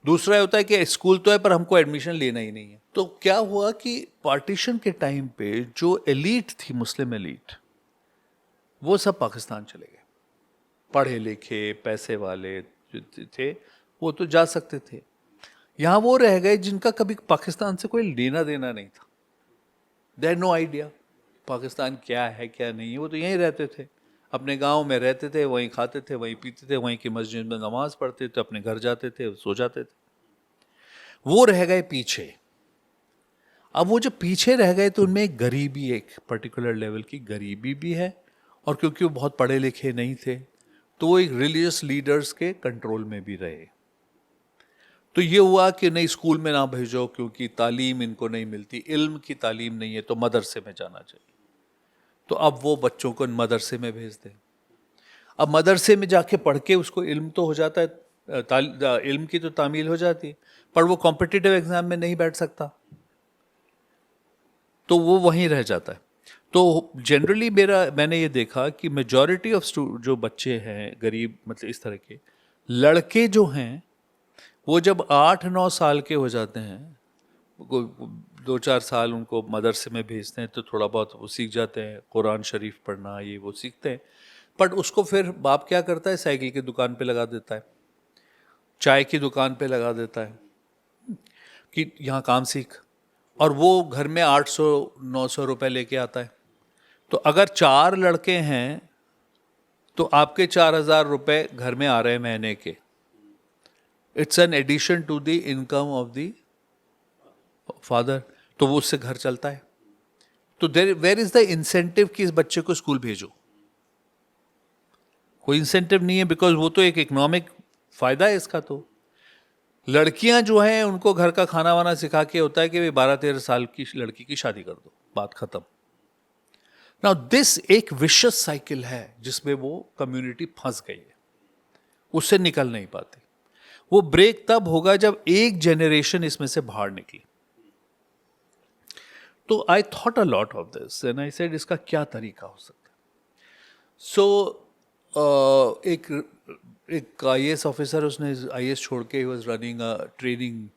दूसरा होता है कि स्कूल तो है पर हमको एडमिशन लेना ही नहीं है. तो क्या हुआ कि पार्टीशन के टाइम पे जो एलीट थी, मुस्लिम एलीट, वो सब पाकिस्तान चले गए. पढ़े लिखे पैसे वाले जो थे वो तो जा सकते थे. यहाँ वो रह गए जिनका कभी पाकिस्तान से कोई लेना देना नहीं था. They had no idea Pakistan क्या है क्या नहीं है. वो तो यहीं रहते थे, अपने गांव में रहते थे, वहीं खाते थे, वहीं पीते थे, वहीं की मस्जिद में नमाज पढ़ते थे, अपने घर जाते थे, सो जाते थे. वो रह गए पीछे. अब वो जो पीछे रह गए तो उनमें एक गरीबी, एक पर्टिकुलर लेवल की गरीबी भी है. और क्योंकि वो बहुत पढ़े लिखे नहीं थे तो वो एक रिलीजियस लीडर्स के कंट्रोल में भी रहे. तो ये हुआ कि नहीं, स्कूल में ना भेजो क्योंकि तालीम इनको नहीं मिलती, इल्म की तालीम नहीं है, तो मदरसे में जाना चाहिए. तो अब वो बच्चों को मदरसे में भेज दें. अब मदरसे में जाके पढ़ के उसको इल्म तो हो जाता है, इल्म की तो तामील हो जाती है, पर वो कॉम्पिटिटिव एग्जाम में नहीं बैठ सकता, तो वो वहीं रह जाता है. तो जनरली मैंने ये देखा कि मेजॉरिटी ऑफ जो बच्चे हैं गरीब, मतलब इस तरह के लड़के जो हैं, वो जब 8-9 साल के हो जाते हैं, 2-4 साल उनको मदरसे में भेजते हैं तो थोड़ा बहुत वो सीख जाते हैं, कुरान शरीफ पढ़ना ये वो सीखते हैं. बट उसको फिर बाप क्या करता है, साइकिल की दुकान पे लगा देता है, चाय की दुकान पे लगा देता है कि यहाँ काम सीख. और वो घर में 800-900 रुपए लेके आता है। तो अगर 4 लड़के हैं तो आपके 4,000 रुपए घर में आ रहे हैं महीने के। It's an addition to the income of the father, तो वो उससे घर चलता है। तो there where is the incentive कि इस बच्चे को स्कूल भेजो? कोई इंसेंटिव नहीं है, बिकॉज वो तो एक इकोनॉमिक फायदा है इसका। तो लड़कियां जो हैं उनको घर का खाना वाना सिखा के होता है कि भाई 12-13 साल की लड़की की शादी कर दो, बात खत्म। नाउ दिस एक विशियस साइकिल है जिसमें वो कम्युनिटी फंस गई है, उससे निकल नहीं पाती। वो ब्रेक तब होगा जब एक जनरेशन इसमें से बाहर निकली। तो I thought a lot of this and I said इसका क्या तरीका हो सकता है। सो एक आईएएस ऑफिसर, उसने आईएएस छोड़ के he was running a training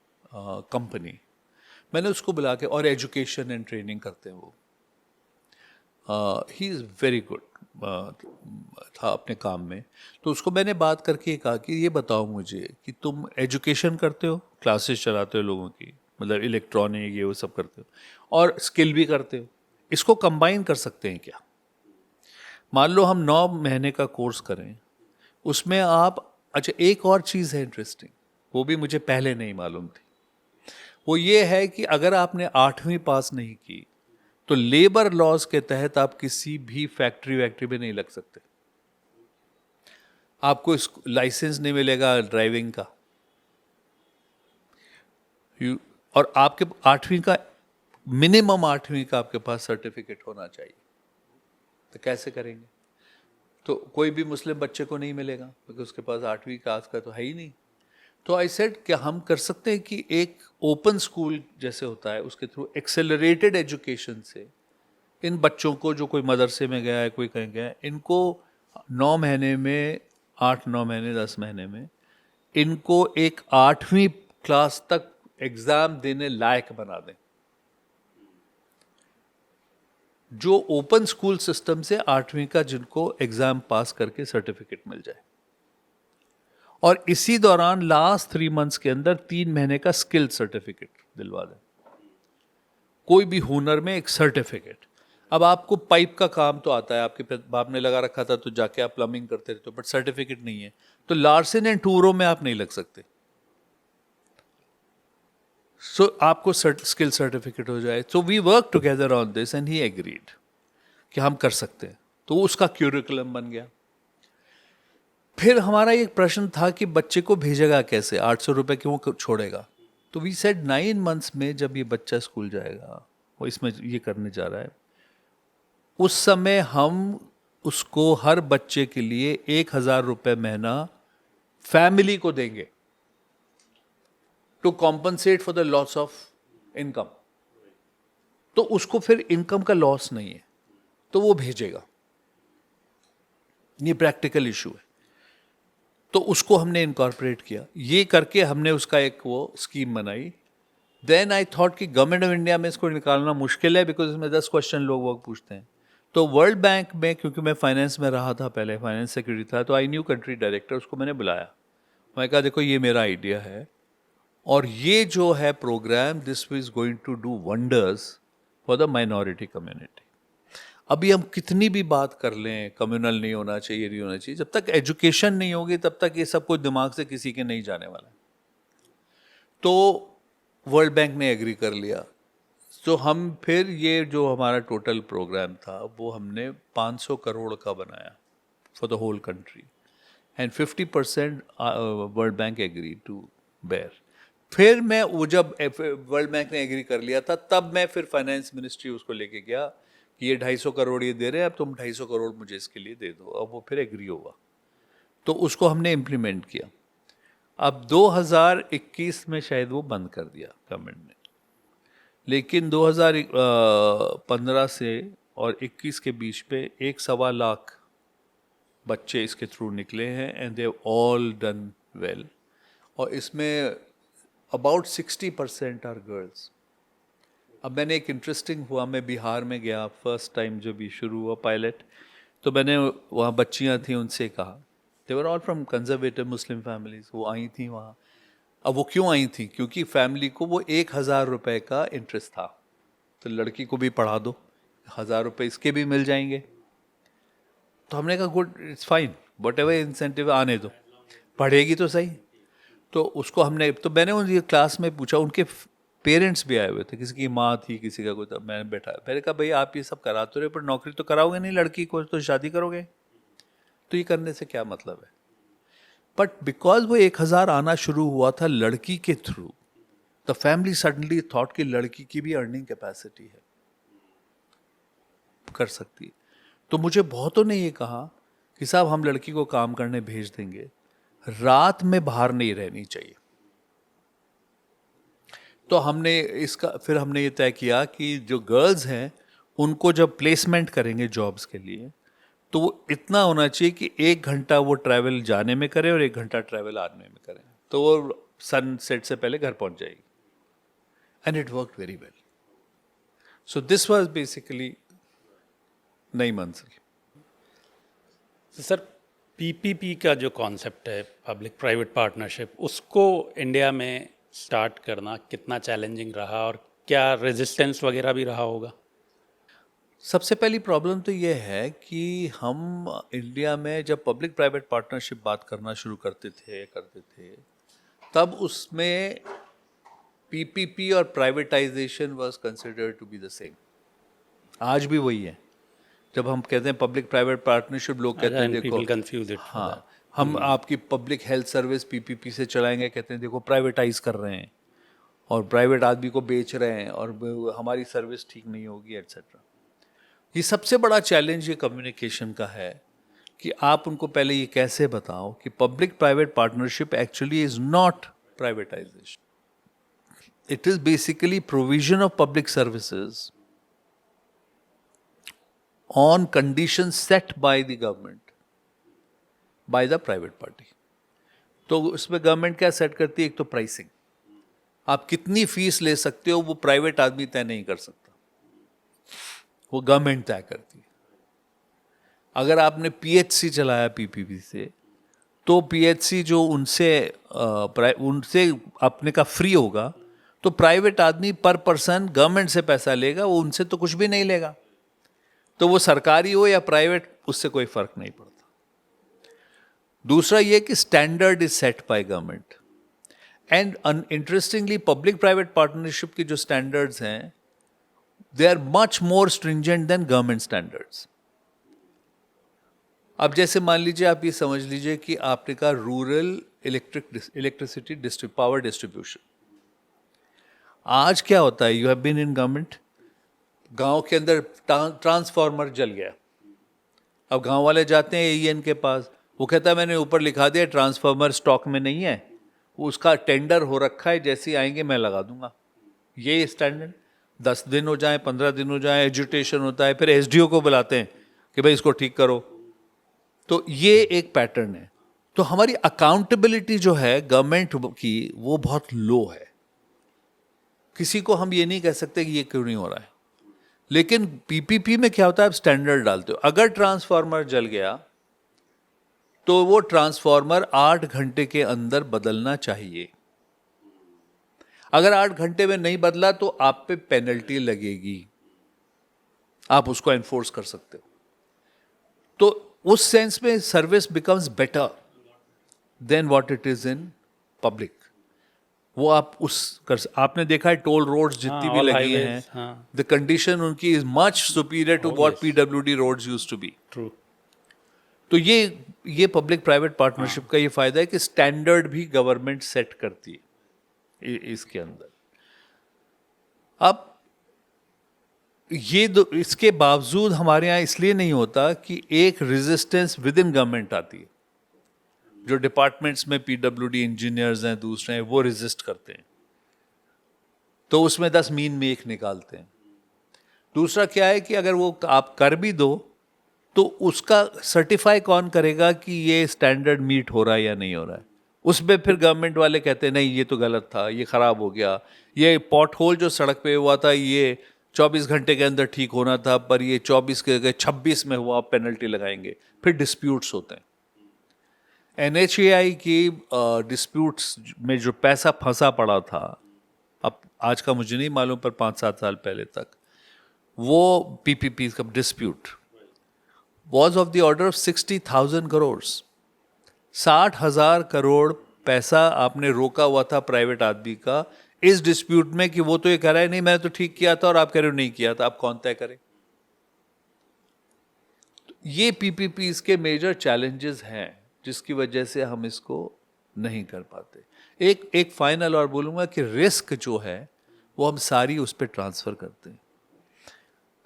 company. मैंने उसको बुला के, और एजुकेशन एंड ट्रेनिंग करते हैं वो, ही इज़ वेरी गुड था अपने काम में। तो उसको मैंने बात करके कहा कि ये बताओ मुझे कि तुम एजुकेशन करते हो, क्लासेस चलाते हो लोगों की, मतलब इलेक्ट्रॉनिक ये वो सब करते हो, और स्किल भी करते हो, इसको कंबाइन कर सकते हैं क्या? मान लो हम 9 महीने का कोर्स करें, उसमें आप, अच्छा एक और चीज़ है इंटरेस्टिंग, वो भी मुझे पहले नहीं मालूम थी। वो ये है कि अगर आपने 8वीं पास नहीं की तो लेबर लॉज के तहत आप किसी भी फैक्ट्री वैक्ट्री में नहीं लग सकते। आपको लाइसेंस नहीं मिलेगा ड्राइविंग का। और आपके 8वीं का, मिनिमम 8वीं का आपके पास सर्टिफिकेट होना चाहिए। तो कैसे करेंगे? तो कोई भी मुस्लिम बच्चे को नहीं मिलेगा क्योंकि उसके पास 8वीं क्लास का तो है ही नहीं। तो आई सेड क्या हम कर सकते हैं कि एक ओपन स्कूल जैसे होता है उसके थ्रू एक्सेलरेटेड एजुकेशन से इन बच्चों को, जो कोई मदरसे में गया है, कोई कहीं गया है, इनको 9 महीने में, 8-9 महीने 10 महीने में इनको एक 8वीं क्लास तक एग्जाम देने लायक बना दें, जो ओपन स्कूल सिस्टम से 8वीं का जिनको एग्जाम पास करके सर्टिफिकेट मिल जाए। और इसी दौरान लास्ट 3 मंथ्स के अंदर 3 महीने का स्किल सर्टिफिकेट दिलवा दें, कोई भी हुनर में एक सर्टिफिकेट। अब आपको पाइप का काम तो आता है, आपके बाप ने लगा रखा था तो जाके आप प्लम्बिंग करते रहते हो, बट सर्टिफिकेट नहीं है, तो लार्सन एंड टूरो में आप नहीं लग सकते। सो आपको स्किल सर्टिफिकेट हो जाए। So we work together on this and he agreed कि हम कर सकते हैं। तो उसका क्यूरिकुलम बन गया। फिर हमारा एक प्रश्न था कि बच्चे को भेजेगा कैसे, 800 रुपये क्यों छोड़ेगा? तो वी सेड 9 मंथ्स में जब ये बच्चा स्कूल जाएगा, वो इसमें ये करने जा रहा है, उस समय हम उसको हर बच्चे के लिए 1,000 रुपये महीना फैमिली को देंगे to compensate for the loss of income. तो उसको फिर इनकम का लॉस नहीं है, तो वो भेजेगा। ये प्रैक्टिकल इशू है, तो उसको हमने इनकॉर्पोरेट किया। ये करके हमने उसका एक वो स्कीम बनाई। देन आई थॉट कि गवर्नमेंट ऑफ इंडिया में इसको निकालना मुश्किल है, बिकॉज इसमें 10 क्वेश्चन लोग वो पूछते हैं। तो वर्ल्ड बैंक में, क्योंकि मैं फाइनेंस में रहा था पहले, फाइनेंस सेक्रेटरी था, तो आई न्यू कंट्री डायरेक्टर, उसको मैंने बुलाया। मैं कहा देखो ये मेरा आइडिया है, और ये जो है program, this is going to do wonders for the minority community. अभी हम कितनी भी बात कर लें, कम्युनल नहीं होना चाहिए, नहीं होना चाहिए, जब तक एजुकेशन नहीं होगी तब तक ये सब कुछ दिमाग से किसी के नहीं जाने वाला है। तो वर्ल्ड बैंक ने एग्री कर लिया। तो हम फिर ये जो हमारा टोटल प्रोग्राम था वो हमने 500 करोड़ का बनाया for the whole country, and 50% world bank agree to bear. फिर मैं वो, जब वर्ल्ड बैंक ने एग्री कर लिया था, तब मैं फिर फाइनेंस मिनिस्ट्री उसको लेके गया कि ये 250 करोड़ ये दे रहे हैं, अब तुम 250 करोड़ मुझे इसके लिए दे दो। अब वो फिर एग्री हुआ, तो उसको हमने इम्प्लीमेंट किया। अब 2021 में शायद वो बंद कर दिया गवर्नमेंट ने, लेकिन 2015 से और 21 के बीच पे 1.25 लाख बच्चे इसके थ्रू निकले हैं, and they have all done well. और इसमें अबाउट 60% आर गर्ल्स। अब मैंने एक इंटरेस्टिंग हुआ, मैं बिहार में गया फर्स्ट टाइम जब ये शुरू हुआ पायलट, तो मैंने वहाँ बच्चियाँ थी, उनसे कहा, they were all from conservative Muslim families, वो आई थी वहाँ। अब वो क्यों आई थी? क्योंकि फैमिली को वो 1,000 रुपए का इंटरेस्ट था, तो लड़की को भी पढ़ा दो, 1,000 रुपए इसके भी मिल जाएंगे। तो हमने कहा good, it's fine, what ever incentive आने दो, पढ़ेगी तो सही। तो उसको हमने, तो मैंने उन क्लास में पूछा, उनके पेरेंट्स भी आए हुए थे, किसी की माँ थी, किसी का कोई था। मैंने बैठा, मैंने कहा भाई आप ये सब करा तो रहे, पर नौकरी तो कराओगे नहीं लड़की को, तो शादी करोगे, तो ये करने से क्या मतलब है? बट बिकॉज वो 1,000 आना शुरू हुआ था लड़की के through, the family suddenly thought कि लड़की की भी अर्निंग कैपेसिटी है, कर सकती है। तो मुझे बहुतों ने ये कहा कि साहब हम लड़की को काम करने भेज देंगे, रात में बाहर नहीं रहनी चाहिए। तो फिर हमने ये तय किया कि जो गर्ल्स हैं उनको जब प्लेसमेंट करेंगे जॉब्स के लिए, तो वो इतना होना चाहिए कि 1 घंटा वो ट्रैवल जाने में करे और 1 घंटा ट्रैवल आने में करे, तो वो सनसेट से पहले घर पहुंच जाएगी। And it work very well. So this was basically नई मंजिल। तो सर, पीपीपी का जो कॉन्सेप्ट है, पब्लिक प्राइवेट पार्टनरशिप, उसको इंडिया में स्टार्ट करना कितना चैलेंजिंग रहा और क्या रेजिस्टेंस वगैरह भी रहा होगा? सबसे पहली प्रॉब्लम तो ये है कि हम इंडिया में जब पब्लिक प्राइवेट पार्टनरशिप बात करना शुरू करते थे तब उसमें पीपीपी और privatization was considered to be the same. आज भी वही है। जब हम कहते हैं पब्लिक प्राइवेट पार्टनरशिप, लोग कहते हैं देखो, कंफ्यूज इट। हाँ, हम आपकी पब्लिक हेल्थ सर्विस पीपीपी से चलाएंगे, कहते हैं देखो प्राइवेटाइज कर रहे हैं और प्राइवेट आदमी को बेच रहे हैं और हमारी सर्विस ठीक नहीं होगी, एटसेट्रा। ये सबसे बड़ा चैलेंज ये कम्युनिकेशन का है कि आप उनको पहले ये कैसे बताओ कि public private partnership actually is not privatisation, it is basically provision of public services on conditions set by the government, by the private party. तो उसमें गवर्नमेंट क्या सेट करती है? एक तो प्राइसिंग, आप कितनी फीस ले सकते हो वो प्राइवेट आदमी तय नहीं कर सकता, वो गवर्नमेंट तय करती है। अगर आपने पीएचसी चलाया पीपीपी से, तो पीएचसी जो उनसे अपने का फ्री होगा, तो प्राइवेट आदमी पर पर्सन गवर्नमेंट से पैसा लेगा, वो उनसे तो कुछ भी नहीं लेगा। तो वो सरकारी हो या प्राइवेट, उससे कोई फर्क नहीं पड़ता। दूसरा ये कि standard is set by government, and interestingly public private partnership के जो स्टैंडर्ड्स हैं, they are much more stringent than government standards. अब जैसे मान लीजिए, आप ये समझ लीजिए कि आपने कहा रूरल इलेक्ट्रिसिटी पावर डिस्ट्रीब्यूशन। आज क्या होता है, you have been in government, गांव के अंदर ट्रांसफार्मर जल गया, अब गांव वाले जाते हैं एईएन के पास, वो कहता है मैंने ऊपर लिखा दिया ट्रांसफार्मर स्टॉक में नहीं है, उसका टेंडर हो रखा है, जैसे ही आएंगे मैं लगा दूंगा। ये स्टैंडर्ड 10 दिन हो जाए, 15 दिन हो जाए, एजुटेशन होता है, फिर एसडीओ को बुलाते हैं कि भाई इसको ठीक करो। तो ये एक पैटर्न है। तो हमारी अकाउंटेबिलिटी जो है गवर्नमेंट की, वो बहुत लो है। किसी को हम ये नहीं कह सकते कि ये क्यों नहीं हो रहा है। लेकिन पीपीपी में क्या होता है, आप स्टैंडर्ड डालते हो। अगर ट्रांसफार्मर जल गया तो वो ट्रांसफार्मर 8 घंटे के अंदर बदलना चाहिए। अगर 8 घंटे में नहीं बदला तो आप पे पेनल्टी लगेगी, आप उसको एनफोर्स कर सकते हो। तो उस सेंस में service becomes better than what it is in public. वो आप आपने देखा है टोल रोड्स जितनी भी लगी हैं, द कंडीशन उनकी is much superior to what PWD roads used to be. True. तो ये पब्लिक प्राइवेट पार्टनरशिप का ये फायदा है कि स्टैंडर्ड भी गवर्नमेंट सेट करती है इसके अंदर। अब इसके बावजूद हमारे यहाँ इसलिए नहीं होता कि एक रेजिस्टेंस विद इन गवर्नमेंट आती है। जो डिपार्टमेंट्स में पीडब्ल्यूडी इंजीनियर्स हैं, दूसरे हैं, वो रेजिस्ट करते हैं, तो उसमें 10 मीन में एक निकालते हैं। दूसरा क्या है कि अगर वो आप कर भी दो तो उसका सर्टिफाई कौन करेगा कि ये स्टैंडर्ड मीट हो रहा है या नहीं हो रहा है। उसमें फिर गवर्नमेंट वाले कहते हैं नहीं ये तो गलत था, ये खराब हो गया, ये पॉट होल जो सड़क पे हुआ था ये 24 घंटे के अंदर ठीक होना था, पर ये 24 के 26 में हुआ, पेनल्टी लगाएंगे। फिर डिस्प्यूट्स होते हैं। NHAI की डिस्प्यूट्स में जो पैसा फंसा पड़ा था, अब आज का मुझे नहीं मालूम, पर 5-7 साल पहले तक, वो PPP का dispute was of the order of 60,000 crore. 60,000 crore पैसा आपने रोका हुआ था प्राइवेट आदमी का इस डिस्प्यूट में, कि वो तो ये कह रहा है नहीं मैंने तो ठीक किया था और आप कह रहे हो नहीं किया था, आप कौन तय करे? तो ये PPP इसके मेजर चैलेंजेस हैं जिसकी वजह से हम इसको नहीं कर पाते। एक फाइनल और बोलूँगा कि रिस्क जो है वो हम सारी उस पर ट्रांसफ़र करते हैं।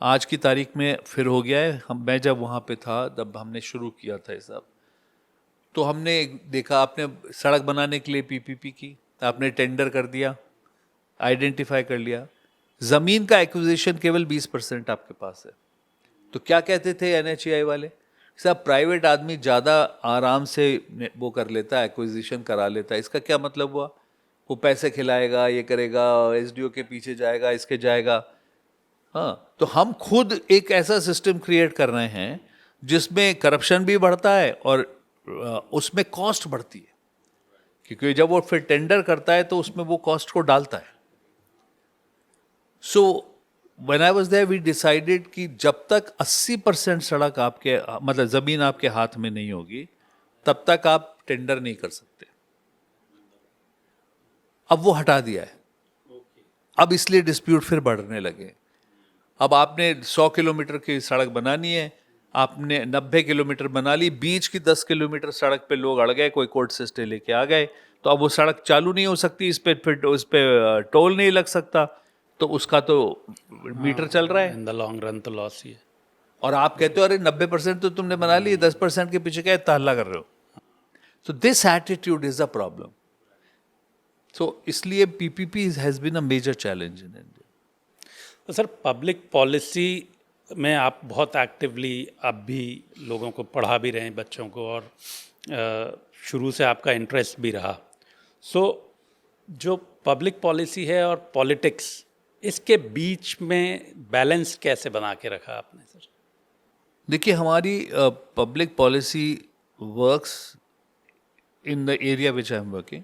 आज की तारीख में फिर हो गया है, मैं जब वहाँ पे था तब हमने शुरू किया था ये सब, तो हमने देखा आपने सड़क बनाने के लिए PPP की, आपने टेंडर कर दिया, आइडेंटिफाई कर लिया, ज़मीन का एक्विजिशन केवल 20% आपके पास है। तो क्या कहते थे NHAI वाले, साहब प्राइवेट आदमी ज़्यादा आराम से वो कर लेता है, एक्विजिशन करा लेता है, इसका क्या मतलब हुआ? वो पैसे खिलाएगा, ये करेगा, SDO के पीछे जाएगा, इसके जाएगा। हाँ, तो हम खुद एक ऐसा सिस्टम क्रिएट कर रहे हैं जिसमें करप्शन भी बढ़ता है और उसमें कॉस्ट बढ़ती है, क्योंकि जब वो फिर टेंडर करता है तो उसमें वो कॉस्ट को डालता है। So when I was there we decided कि जब तक 80% सड़क आपके मतलब ज़मीन आपके हाथ में नहीं होगी तब तक आप टेंडर नहीं कर सकते। अब वो हटा दिया है, अब इसलिए डिस्प्यूट फिर बढ़ने लगे। अब आपने 100 किलोमीटर की सड़क बनानी है, आपने 90 किलोमीटर बना ली, बीच की 10 किलोमीटर सड़क पे लोग अड़ गए, कोई कोर्ट से स्टे लेके आ गए, तो अब वो सड़क चालू नहीं हो सकती, इस पे फिर उस पे टोल नहीं लग सकता, तो उसका तो मीटर चल रहा है। इन द लॉन्ग रन तो लॉस ही है। और आप कहते हो अरे 90% तो तुमने बना ली, 10% के पीछे क्या इतना हल्ला कर रहे हो? So this attitude is a problem. So इसलिए PPP has been a major challenge in India. तो सर पब्लिक पॉलिसी में आप बहुत एक्टिवली अब भी लोगों को पढ़ा भी रहे हैं, बच्चों को, और शुरू से आपका इंटरेस्ट भी रहा। सो जो पब्लिक पॉलिसी है और पॉलिटिक्स, इसके बीच में बैलेंस कैसे बना के रखा आपने सर? देखिए हमारी public policy works in the area which I am working,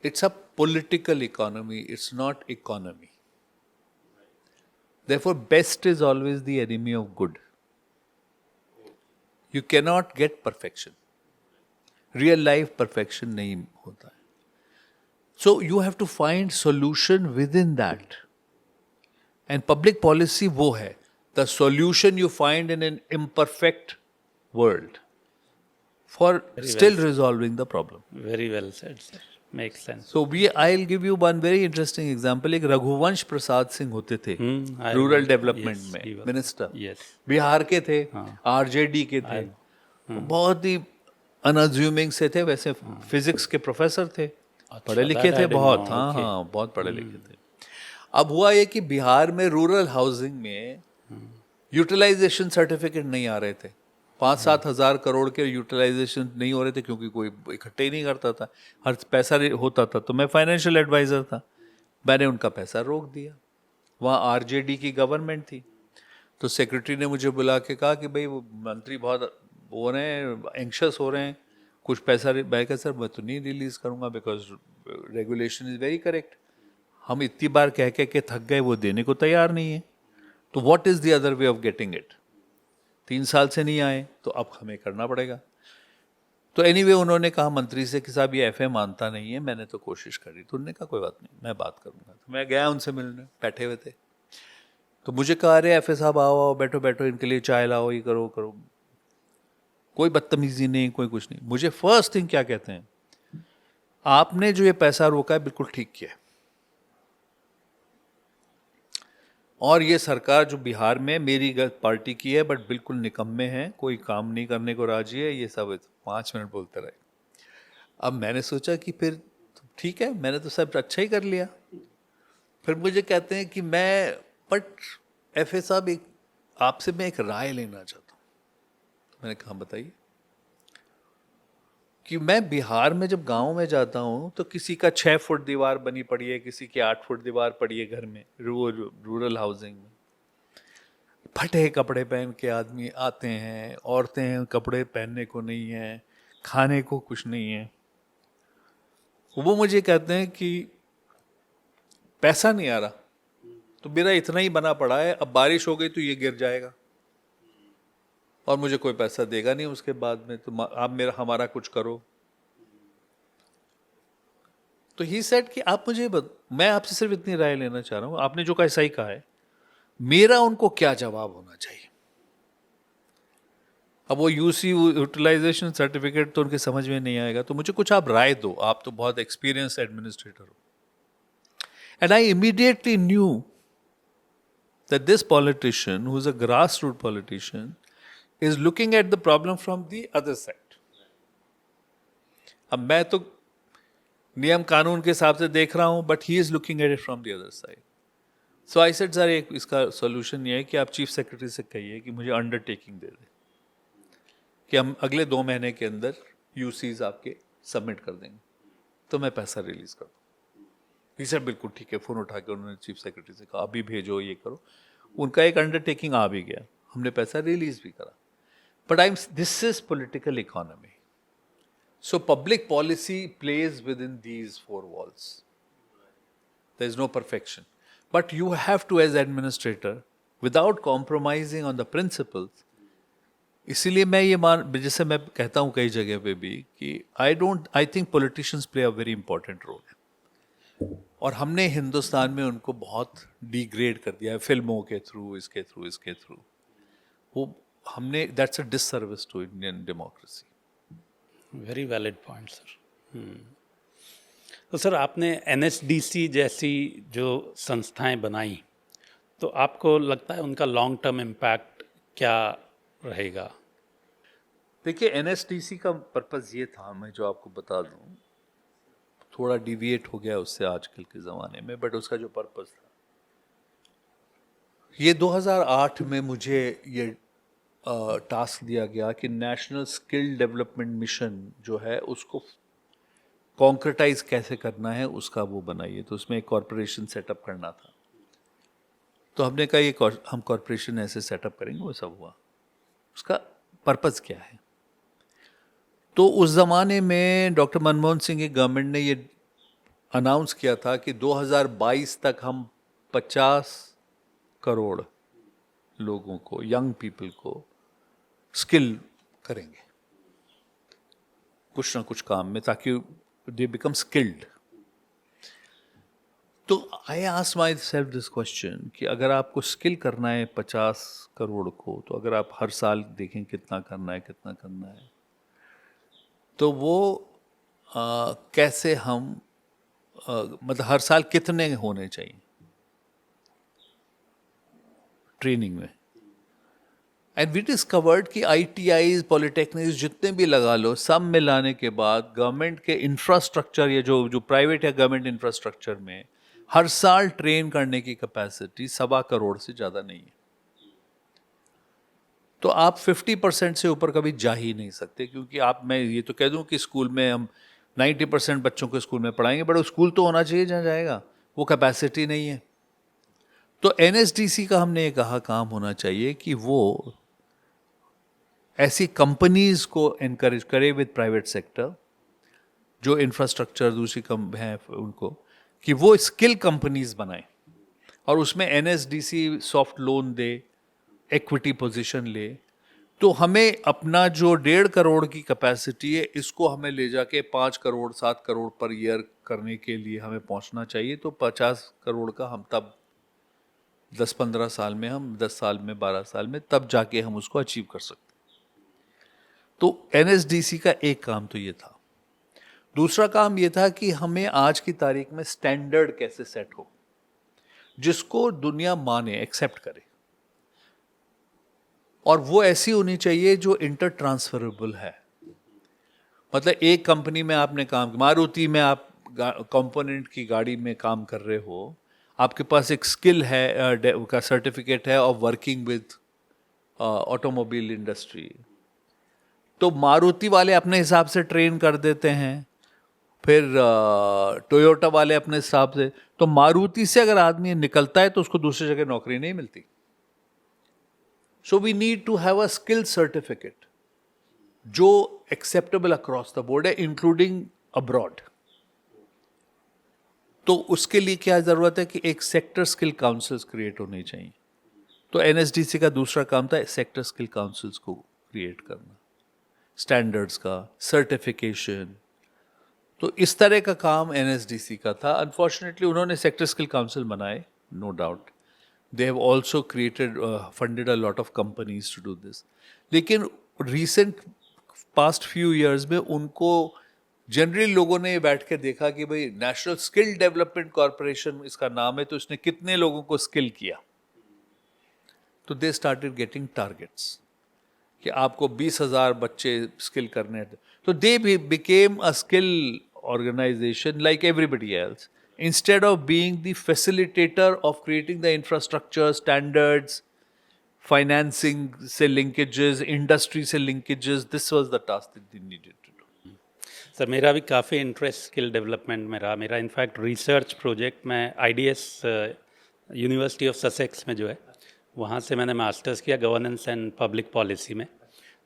it's a political economy, it's not economy. Therefore, best is always the enemy of good. You cannot get perfection. Real life perfection नहीं होता है. So you have to find solution within that. And public policy वो है. The solution you find in an imperfect world for still resolving the problem. Very well said, sir. Makes sense. So I'll give you one very interesting example. एक रघुवंश प्रसाद सिंह होते थे I rural remember. Development Yes, में he was. Minister, Yes. Bihar के थे, RJD के थे, बहुत ही अनअज्यूमिंग से थे, वैसे फिजिक्स के प्रोफेसर थे, पढ़े लिखे that I थे didn't बहुत, know. हाँ Okay. हाँ बहुत पढ़े लिखे थे। अब हुआ ये कि बिहार में रूरल हाउसिंग में यूटिलाइजेशन सर्टिफिकेट नहीं आ रहे थे, 5-7 हज़ार करोड़ के यूटिलाइजेशन नहीं हो रहे थे क्योंकि कोई इकट्ठे ही नहीं करता था, हर पैसा होता था। तो मैं फाइनेंशियल एडवाइज़र था, मैंने उनका पैसा रोक दिया। वहाँ RJD की गवर्नमेंट थी, तो सेक्रेटरी ने मुझे बुला के कहा कि भाई वो मंत्री बहुत हो रहे हैं, एंक्शस हो रहे हैं, कुछ पैसा। मैं कहा सर मैं तो नहीं रिलीज़ करूँगा because regulation is very correct. हम इतनी बार कह के थक गए, वो देने को तैयार नहीं है, तो what is the other way of getting it? 3 साल से नहीं आए तो अब हमें करना पड़ेगा। तो एनीवे उन्होंने कहा मंत्री से कि साहब ये FA मानता नहीं है, मैंने तो कोशिश करी। तो उन्होंने कहा कोई बात नहीं, मैं बात करूँगा। तो मैं गया उनसे मिलने, बैठे हुए थे, तो मुझे कहा अरे FA साहब आओ आओ, बैठो बैठो, इनके लिए चाय लाओ, ये करो करो। कोई बदतमीजी नहीं, कोई कुछ नहीं। मुझे फर्स्ट थिंग क्या कहते हैं, आपने जो ये पैसा रोका है बिल्कुल ठीक किया है, और ये सरकार जो बिहार में मेरी पार्टी की है बट बिल्कुल निकम्मे हैं, कोई काम नहीं करने को राजी है, ये सब 5 मिनट बोलते रहे। अब मैंने सोचा कि फिर ठीक है, मैंने तो सब अच्छा ही कर लिया। फिर मुझे कहते हैं कि बट FA साहब आपसे मैं एक राय लेना चाहता हूँ। मैंने कहा बताइए। कि मैं बिहार में जब गांव में जाता हूँ तो किसी का 6 फुट दीवार बनी पड़ी है, किसी की 8 फुट दीवार पड़ी है घर में, रूरल हाउसिंग में। फटे कपड़े पहन के आदमी आते हैं, औरतें कपड़े पहनने को नहीं है, खाने को कुछ नहीं है। वो मुझे कहते हैं कि पैसा नहीं आ रहा, तो मेरा इतना ही बना पड़ा है, अब बारिश हो गई तो ये गिर जाएगा और मुझे कोई पैसा देगा नहीं उसके बाद में, तो आप हमारा कुछ करो। तो ही सेड कि आप मुझे मैं आपसे सिर्फ इतनी राय लेना चाह रहा हूं, आपने जो कहा सही कहा है, मेरा उनको क्या जवाब होना चाहिए। अब वो यूसी यूटिलाइजेशन सर्टिफिकेट तो उनके समझ में नहीं आएगा, तो मुझे कुछ आप राय दो, आप तो बहुत एक्सपीरियंस एडमिनिस्ट्रेटर हो। And I immediately new that this politician, who is a grassroots politician, is looking at the problem from the other side. अब मैं तो नियम कानून के हिसाब से देख रहा हूं, but he is looking at it from the other side. So I said, sir एक इसका सॉल्यूशन ये है कि आप चीफ सेक्रेटरी से कहिए कि मुझे अंडरटेकिंग दे दे कि हम अगले 2 महीने के अंदर यूसीज आपके सबमिट कर देंगे, तो मैं पैसा रिलीज कर दूँ। सर बिल्कुल ठीक है। फ़ोन उठा के उन्होंने चीफ सेक्रेटरी से कहा अभी भेजो, ये करो। उनका एक अंडरटेकिंग आ भी गया, हमने पैसा रिलीज भी करा। But this is political economy, so public policy plays within these 4 walls. There is no perfection, but you have to, as administrator, without compromising on the principles. इसीलिए मैं ये जैसे मैं कहता हूँ कई जगह पे भी कि I think politicians play a very important role, और हमने हिंदुस्तान में उनको बहुत डिग्रेड कर दिया है फिल्मों के थ्रू, इसके थ्रू। वो हमने, that's a disservice to Indian democracy. Very valid point sir. तो सर आपने एनएसडीसी जैसी जो संस्थाएं बनाई, तो आपको लगता है उनका लॉन्ग टर्म इम्पैक्ट क्या रहेगा? देखिए, एनएसडीसी का पर्पज़ ये था, मैं जो आपको बता दूं, थोड़ा डिविएट हो गया उससे आजकल के ज़माने में, बट उसका जो पर्पज़ था, ये 2008 में मुझे ये टास्क दिया गया कि नेशनल स्किल डेवलपमेंट मिशन जो है उसको कॉन्क्रेटाइज कैसे करना है, उसका वो बनाइए। तो उसमें एक कॉरपोरेशन सेटअप करना था। तो हमने कहा ये हम कॉरपोरेशन ऐसे सेटअप करेंगे, वो सब हुआ। उसका पर्पज़ क्या है? तो उस ज़माने में डॉक्टर मनमोहन सिंह की गवर्नमेंट ने ये अनाउंस किया था कि 2022 तक हम 50 करोड़ लोगों को, यंग पीपल को स्किल करेंगे कुछ ना कुछ काम में, ताकि दे बिकम स्किल्ड। तो I asked myself this question कि अगर आपको स्किल करना है 50 करोड़ को, तो अगर आप हर साल देखें कितना करना है, तो वो कैसे हम मतलब हर साल कितने होने चाहिए ट्रेनिंग में। एंड वी डिस्कवर्ड कि ITIs, पॉलिटेक्निक्स जितने भी लगा लो, सब मिलाने के बाद गवर्नमेंट के इंफ्रास्ट्रक्चर, ये जो प्राइवेट या गवर्नमेंट इंफ्रास्ट्रक्चर में हर साल ट्रेन करने की कैपेसिटी 1.25 करोड़ से ज़्यादा नहीं है। तो आप 50% से ऊपर कभी जा ही नहीं सकते, क्योंकि मैं ये तो कह दूं कि स्कूल में हम 90% बच्चों को स्कूल में पढ़ाएंगे, बट स्कूल तो होना चाहिए जहाँ जाएगा, वो कैपेसिटी नहीं है। तो NSDC का हमने ये कहा काम होना चाहिए कि वो ऐसी कंपनीज को एनकरेज करे विद प्राइवेट सेक्टर, जो इंफ्रास्ट्रक्चर दूसरी कम हैं उनको, कि वो स्किल कंपनीज बनाए और उसमें NSDC सॉफ्ट लोन दे, इक्विटी पोजीशन ले। तो हमें अपना जो 1.5 करोड़ की कैपेसिटी है, इसको हमें ले जाके 5 करोड़ 7 करोड़ पर ईयर करने के लिए हमें पहुंचना चाहिए। तो 50 करोड़ का हम तब 10-15 साल में, हम 10 साल में, 12 साल में, तब जाके हम उसको अचीव कर सकते। तो NSDC का एक काम तो ये था। दूसरा काम ये था कि हमें आज की तारीख में स्टैंडर्ड कैसे सेट हो जिसको दुनिया माने, एक्सेप्ट करे, और वो ऐसी होनी चाहिए जो इंटर ट्रांसफरेबल है। मतलब एक कंपनी में आपने काम, मारुति में आप कंपोनेंट की गाड़ी में काम कर रहे हो, आपके पास एक स्किल है का सर्टिफिकेट है of working with automobile industry, तो मारुति वाले अपने हिसाब से ट्रेन कर देते हैं, फिर टोयोटा वाले अपने हिसाब से। तो मारुति से अगर आदमी निकलता है तो उसको दूसरी जगह नौकरी नहीं मिलती। So we need to have a skill certificate जो एक्सेप्टेबल अक्रॉस द बोर्ड है, इंक्लूडिंग अब्रॉड। तो उसके लिए क्या जरूरत है कि एक सेक्टर स्किल काउंसिल्स क्रिएट होनी चाहिए। तो एनएसडीसी का दूसरा काम था सेक्टर स्किल काउंसिल्स को क्रिएट करना, स्टैंडर्ड्स का, सर्टिफिकेशन। तो इस तरह का काम एनएसडीसी का था। अनफॉर्चुनेटली उन्होंने सेक्टर स्किल काउंसिल बनाए, no doubt. They have also created funded a lot of companies to do this. लेकिन रिसेंट पास्ट फ्यू इयर्स में उनको जनरली लोगों ने बैठ के देखा कि भाई नेशनल स्किल डेवलपमेंट कॉरपोरेशन इसका नाम है, तो इसने कितने लोगों को स्किल किया। तो दे स्टार्टेड गेटिंग टारगेट्स कि आपको 20,000 बच्चे स्किल करने हैं। तो they became a skill organization like everybody else, instead of being the facilitator of creating the infrastructure, standards, financing से लिंकेजेस, इंडस्ट्री से linkages. This was the task that they needed to do. Sir मेरा भी काफ़ी interest skill development में रहा। मेरा in fact research project मैं IDS university of Sussex में जो है वहाँ से मैंने मास्टर्स किया गवर्नेंस एंड पब्लिक पॉलिसी में।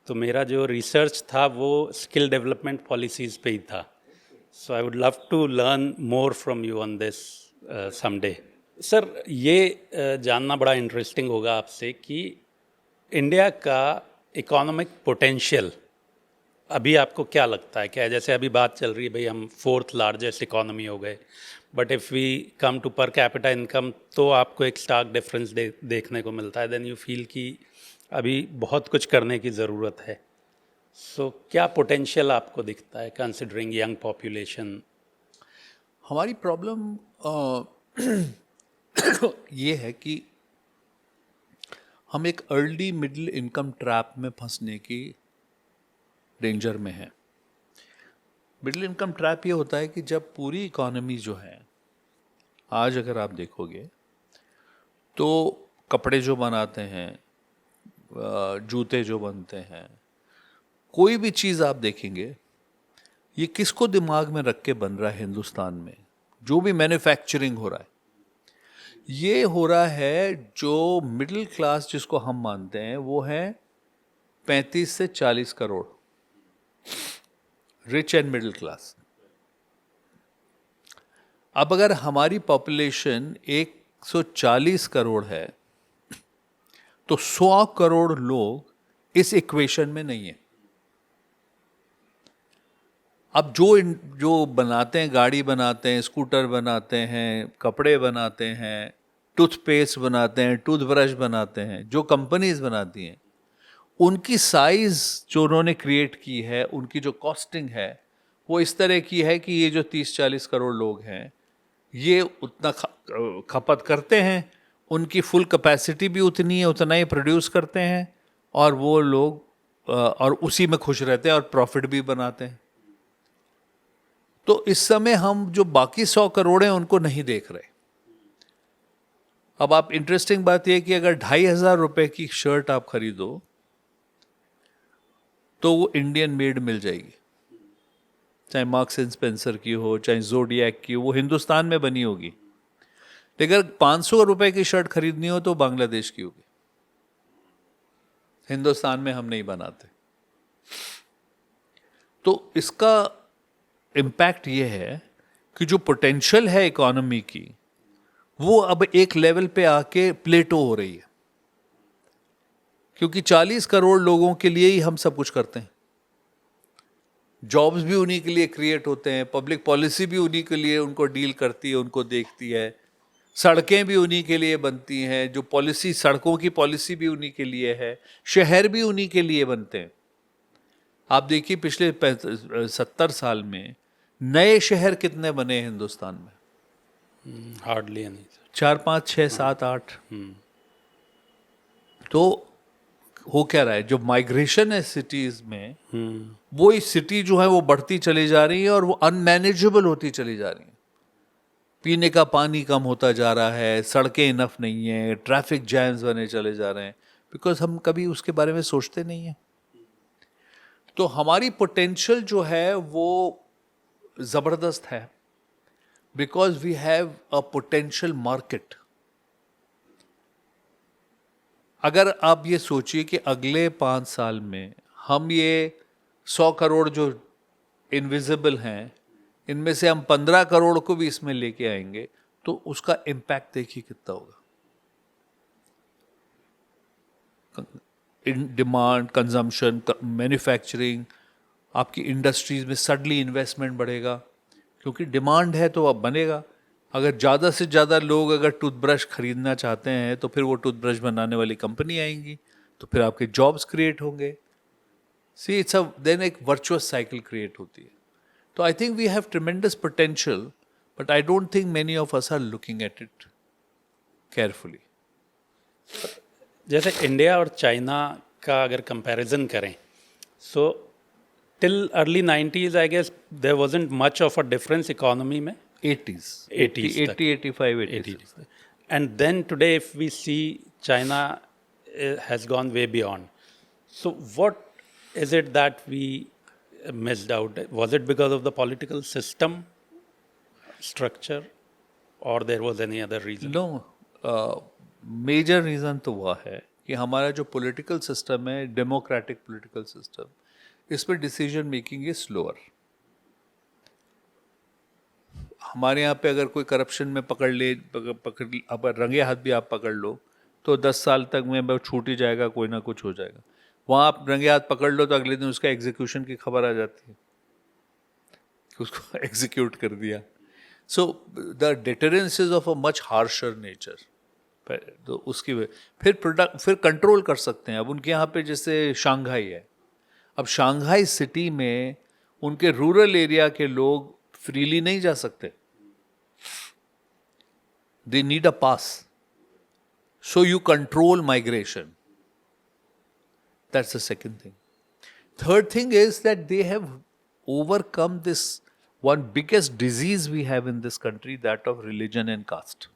तो मेरा जो रिसर्च था वो स्किल डेवलपमेंट पॉलिसीज़ पे ही था। So I would love to learn more from you on this someday. Sir ये जानना बड़ा इंटरेस्टिंग होगा आपसे कि इंडिया का इकोनॉमिक पोटेंशियल अभी आपको क्या लगता है? क्या जैसे अभी बात चल रही है भाई हम 4th लार्जेस्ट इकोनॉमी हो गए, but if we come to per capita income तो आपको एक स्टार्क डिफरेंस देखने को मिलता है। देन यू फील कि अभी बहुत कुछ करने की ज़रूरत है। सो क्या पोटेंशियल आपको दिखता है कंसिडरिंग यंग पॉपुलेशन? हमारी प्रॉब्लम ये है कि हम एक अर्ली मिडिल इनकम ट्रैप में फंसने की डेंजर में है। मिडिल इनकम ट्रैप ये होता है कि जब पूरी इकोनॉमी जो है, आज अगर आप देखोगे तो कपड़े जो बनाते हैं, जूते जो बनते हैं, कोई भी चीज़ आप देखेंगे ये किसको दिमाग में रख के बन रहा है हिंदुस्तान में? जो भी मैन्युफैक्चरिंग हो रहा है ये हो रहा है जो मिडिल क्लास जिसको हम मानते हैं वो है 35 से 40 crore, rich and middle class. अब अगर हमारी पॉपुलेशन 140 करोड़ है तो 100 करोड़ लोग इस इक्वेशन में नहीं है। अब जो बनाते हैं, गाड़ी बनाते हैं, स्कूटर बनाते हैं, कपड़े बनाते हैं, टूथपेस्ट बनाते हैं, टूथब्रश बनाते हैं, जो कंपनीज बनाती हैं, उनकी साइज जो उन्होंने क्रिएट की है, उनकी जो कॉस्टिंग है वो इस तरह की है कि ये जो 30-40 करोड़ लोग हैं ये उतना खपत करते हैं, उनकी फुल कैपेसिटी भी उतनी है, उतना ही प्रोड्यूस करते हैं, और वो लोग और उसी में खुश रहते हैं और प्रॉफिट भी बनाते हैं। तो इस समय हम जो बाकी 100 करोड़ हैं उनको नहीं देख रहे। अब आप इंटरेस्टिंग बात यह कि अगर 2,500 रुपए की शर्ट आप खरीदो तो वो इंडियन मेड मिल जाएगी, चाहे मार्क्स एंड स्पेंसर की हो, चाहे ज़ोडिएक की हो, वो हिंदुस्तान में बनी होगी। लेकिन अगर 500 रुपए की शर्ट खरीदनी हो तो बांग्लादेश की होगी, हिंदुस्तान में हम नहीं बनाते। तो इसका इम्पैक्ट ये है कि जो पोटेंशियल है इकोनॉमी की वो अब एक लेवल पे आके प्लेटो हो रही है, क्योंकि 40 करोड़ लोगों के लिए ही हम सब कुछ करते हैं। जॉब्स भी उन्हीं के लिए क्रिएट होते हैं, पब्लिक पॉलिसी भी उन्हीं के लिए उनको डील करती है, उनको देखती है, सड़कें भी उन्हीं के लिए बनती हैं, जो पॉलिसी, सड़कों की पॉलिसी भी उन्हीं के लिए है, शहर भी उन्हीं के लिए बनते हैं। आप देखिए पिछले 70 साल में नए शहर कितने बने हैं हिंदुस्तान में? हार्डली नहीं। 4, 5, 6, 7, 8। तो हो क्या रहा है, जो माइग्रेशन है सिटीज में, वो इस सिटी जो है वो बढ़ती चली जा रही है और वो अनमैनेजेबल होती चली जा रही है। पीने का पानी कम होता जा रहा है, सड़कें इनफ नहीं है, ट्रैफिक जैम्स बने चले जा रहे हैं, बिकॉज हम कभी उसके बारे में सोचते नहीं हैं। तो हमारी पोटेंशियल जो है वो जबरदस्त है, because we have a potential market. अगर आप ये सोचिए कि अगले 5 साल में हम ये 100 करोड़ जो इनविजिबल हैं, इनमें से हम 15 करोड़ को भी इसमें लेके आएंगे तो उसका इम्पैक्ट देखिए कितना होगा। डिमांड, कंजम्पशन, मैन्युफैक्चरिंग, आपकी इंडस्ट्रीज में सडनली इन्वेस्टमेंट बढ़ेगा, क्योंकि डिमांड है तो अब बनेगा। अगर ज़्यादा से ज़्यादा लोग अगर टूथब्रश खरीदना चाहते हैं तो फिर वो टूथब्रश बनाने वाली कंपनी आएंगी, तो फिर आपके जॉब्स क्रिएट होंगे। सी इट्स अ देन एक वर्चुअस साइकिल क्रिएट होती है। तो I think we have tremendous potential, but I don't think many of us are looking at it carefully. जैसे इंडिया और चाइना का अगर कंपैरिजन करें, so till early 90s I guess there wasn't much of a difference economy में। 80s, 80s 80, 85, 80s. And then today, if we see China has gone way beyond. So, what is it that we missed out? Was it because of the political system structure, or there was any other reason? No, major reason तो वह है कि हमारा जो political system है, democratic political system, इस पर decision making is slower. हमारे यहाँ पे अगर कोई करप्शन में पकड़ अब रंगे हाथ भी आप पकड़ लो तो 10 साल तक में वो छूट ही जाएगा, कोई ना कुछ हो जाएगा। वहाँ आप रंगे हाथ पकड़ लो तो अगले दिन उसका एग्जीक्यूशन की खबर आ जाती है कि उसको एग्जीक्यूट कर दिया। So the deterrence is of a much harsher nature. तो उसकी फिर कंट्रोल कर सकते हैं। अब उनके यहाँ पे जैसे शंघाई है, अब शंघाई सिटी में उनके रूरल एरिया के लोग फ्रीली नहीं जा सकते, they need a pass, so you control migration. That's the second thing. Third thing is that they have overcome this one biggest disease we have in this country, that of religion and caste.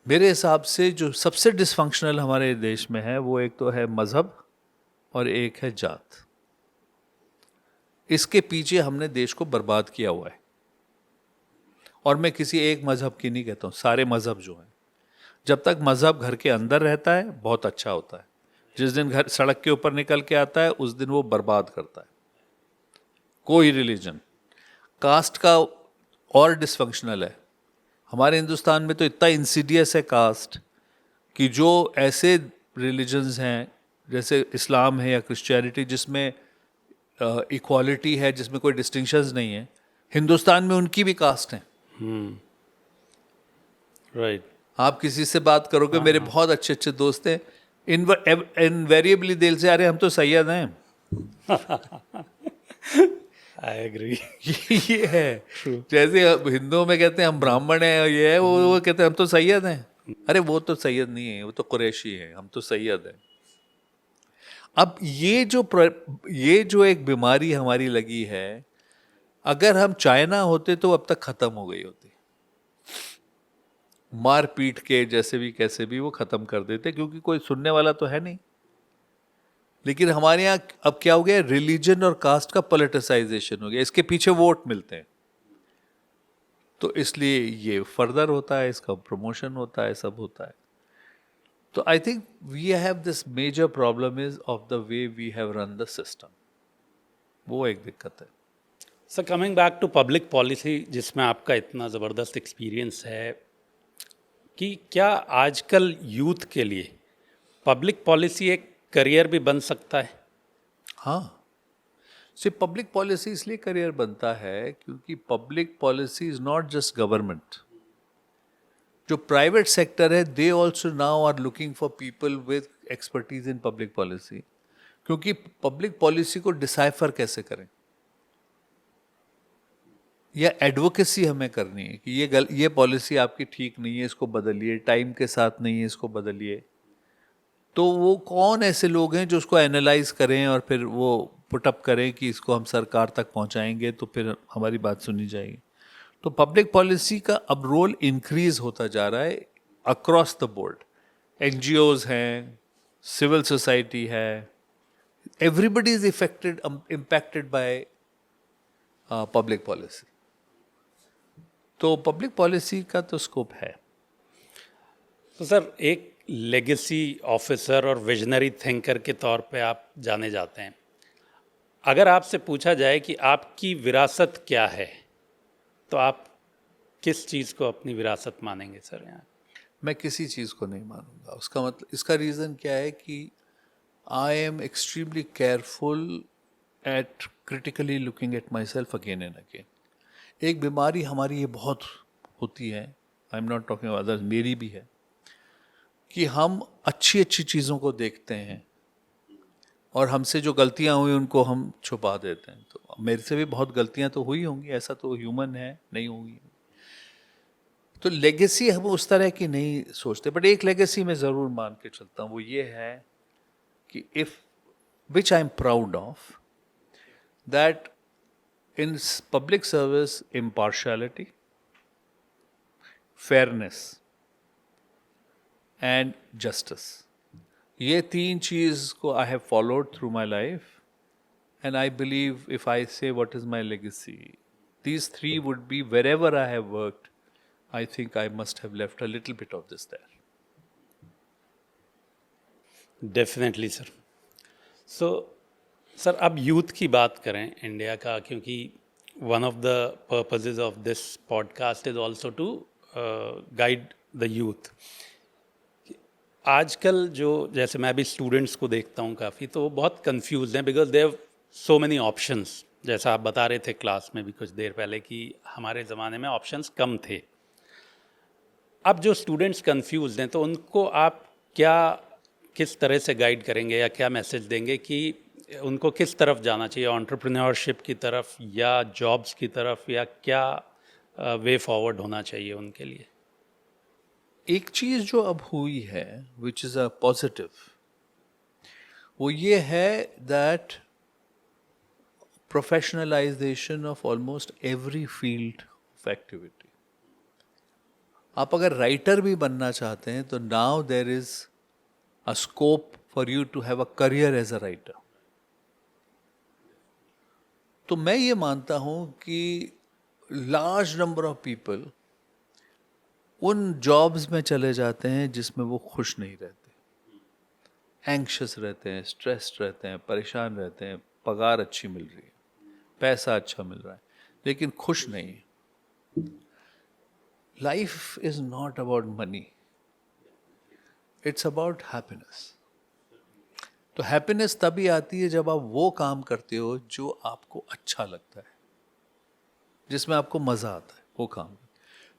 मेरे हिसाब से जो सबसे dysfunctional हमारे देश में है वो एक तो है मजहब और एक है जात। इसके पीछे हमने देश को बर्बाद किया हुआ है। और मैं किसी एक मजहब की नहीं कहता हूँ, सारे मजहब जो हैं, जब तक मजहब घर के अंदर रहता है बहुत अच्छा होता है। जिस दिन घर सड़क के ऊपर निकल के आता है उस दिन वो बर्बाद करता है। कोई रिलीजन, कास्ट का और डिसफंक्शनल है। हमारे हिंदुस्तान में तो इतना इंसीडियस है कास्ट कि जो ऐसे रिलीजन्स हैं जैसे इस्लाम है या क्रिश्चियनिटी जिसमें इक्वालिटी है, जिसमें कोई डिस्टिंक्शंस नहीं है, हिंदुस्तान में उनकी भी कास्ट हैं। राइट। आप किसी से बात करोगे, मेरे बहुत अच्छे अच्छे दोस्त हैं, इनवेरिएबली दिल से, अरे हम तो सैयद हैं। I agree. ये है जैसे हिंदुओं में कहते हैं हम ब्राह्मण हैं, ये है, वो कहते हैं हम तो सैयद हैं। अरे वो तो सैयद नहीं है, वो तो कुरैशी है, हम तो सैयद हैं। अब ये जो एक बीमारी हमारी लगी है, अगर हम चाइना होते तो अब तक खत्म हो गई होती। मार पीट के जैसे भी कैसे भी वो खत्म कर देते, क्योंकि कोई सुनने वाला तो है नहीं। लेकिन हमारे यहाँ अब क्या हो गया, रिलीजन और कास्ट का पॉलिटिसाइजेशन हो गया, इसके पीछे वोट मिलते हैं, तो इसलिए ये फर्दर होता है, इसका प्रमोशन होता है, सब होता है। तो I think we have this major problem is of the way we have run the system, वो एक दिक्कत है। Sir, coming back to public policy, जिसमें आपका इतना ज़बरदस्त एक्सपीरियंस है, कि क्या आजकल यूथ के लिए पब्लिक पॉलिसी एक करियर भी बन सकता है? हाँ, सिर्फ पब्लिक पॉलिसी इसलिए करियर बनता है क्योंकि public policy is not just government. जो प्राइवेट सेक्टर है, they also now are looking for people with expertise in public policy, क्योंकि पब्लिक पॉलिसी को डिसाइफर कैसे करें, या एडवोकेसी हमें करनी है कि ये पॉलिसी आपकी ठीक नहीं है, इसको बदलिए, टाइम के साथ नहीं है, इसको बदलिए। तो वो कौन ऐसे लोग हैं जो उसको एनालाइज करें और फिर वो पुटअप करें कि इसको हम सरकार तक पहुंचाएंगे तो फिर हमारी बात सुनी जाएगी। तो पब्लिक पॉलिसी का अब रोल इंक्रीज होता जा रहा है अक्रॉस द बोर्ड। एनजीओज हैं, सिविल सोसाइटी है, everybody is impacted by public policy. तो पब्लिक पॉलिसी का तो स्कोप है। तो सर एक लेगेसी ऑफिसर और विजनरी थिंकर के तौर पे आप जाने जाते हैं। अगर आपसे पूछा जाए कि आपकी विरासत क्या है, तो आप किस चीज़ को अपनी विरासत मानेंगे सर यहाँ? मैं किसी चीज़ को नहीं मानूंगा। उसका मतलब, इसका रीज़न क्या है कि I am extremely careful eight critically looking at my self again and again. एक बीमारी हमारी ये बहुत होती है, I am not talking others, मेरी भी है, कि हम अच्छी अच्छी चीज़ों को देखते हैं और हमसे जो गलतियां हुई उनको हम छुपा देते हैं। तो मेरे से भी बहुत गलतियां तो हुई होंगी, ऐसा तो ह्यूमन है, नहीं होंगी। तो लेगेसी हम उस तरह की नहीं सोचते, बट एक लेगेसी मैं ज़रूर मान के चलता हूँ, वो ये है कि if which I am proud of that in public service impartiality, fairness and justice, ये तीन चीज़ को I have followed through my life, and I believe if I say what is my legacy, these three would be wherever I have worked, I think I must have left a little bit of this there. Definitely sir. So sir अब youth की बात करें India का, क्योंकि one of the purposes of this podcast is also to guide the youth. आजकल जो, जैसे मैं भी स्टूडेंट्स को देखता हूँ काफ़ी, तो वो बहुत कंफ्यूज हैं because they have so many options. जैसा आप बता रहे थे क्लास में भी कुछ देर पहले कि हमारे ज़माने में ऑप्शंस कम थे। अब जो स्टूडेंट्स कंफ्यूज हैं, तो उनको आप क्या, किस तरह से गाइड करेंगे या क्या मैसेज देंगे कि उनको किस तरफ जाना चाहिए, एंटरप्रेन्योरशिप की तरफ या जॉब्स की तरफ, या क्या वे फॉरवर्ड होना चाहिए उनके लिए? एक चीज़ जो अब हुई है विच इज़ अ पॉजिटिव, वो ये है that professionalization of almost every field of activity. आप अगर राइटर भी बनना चाहते हैं तो now there is a scope for you to have a career as a writer. तो मैं ये मानता हूं कि लार्ज नंबर ऑफ पीपल उन जॉब्स में चले जाते हैं जिसमें वो खुश नहीं रहते, एंग्शियस रहते हैं, स्ट्रेस्ड रहते हैं, परेशान रहते हैं, पगार अच्छी मिल रही है, पैसा अच्छा मिल रहा है, लेकिन खुश नहीं है। Life is not about money, it's about happiness. तो हैप्पीनेस तभी आती है जब आप वो काम करते हो जो आपको अच्छा लगता है, जिसमें आपको मज़ा आता है वो काम।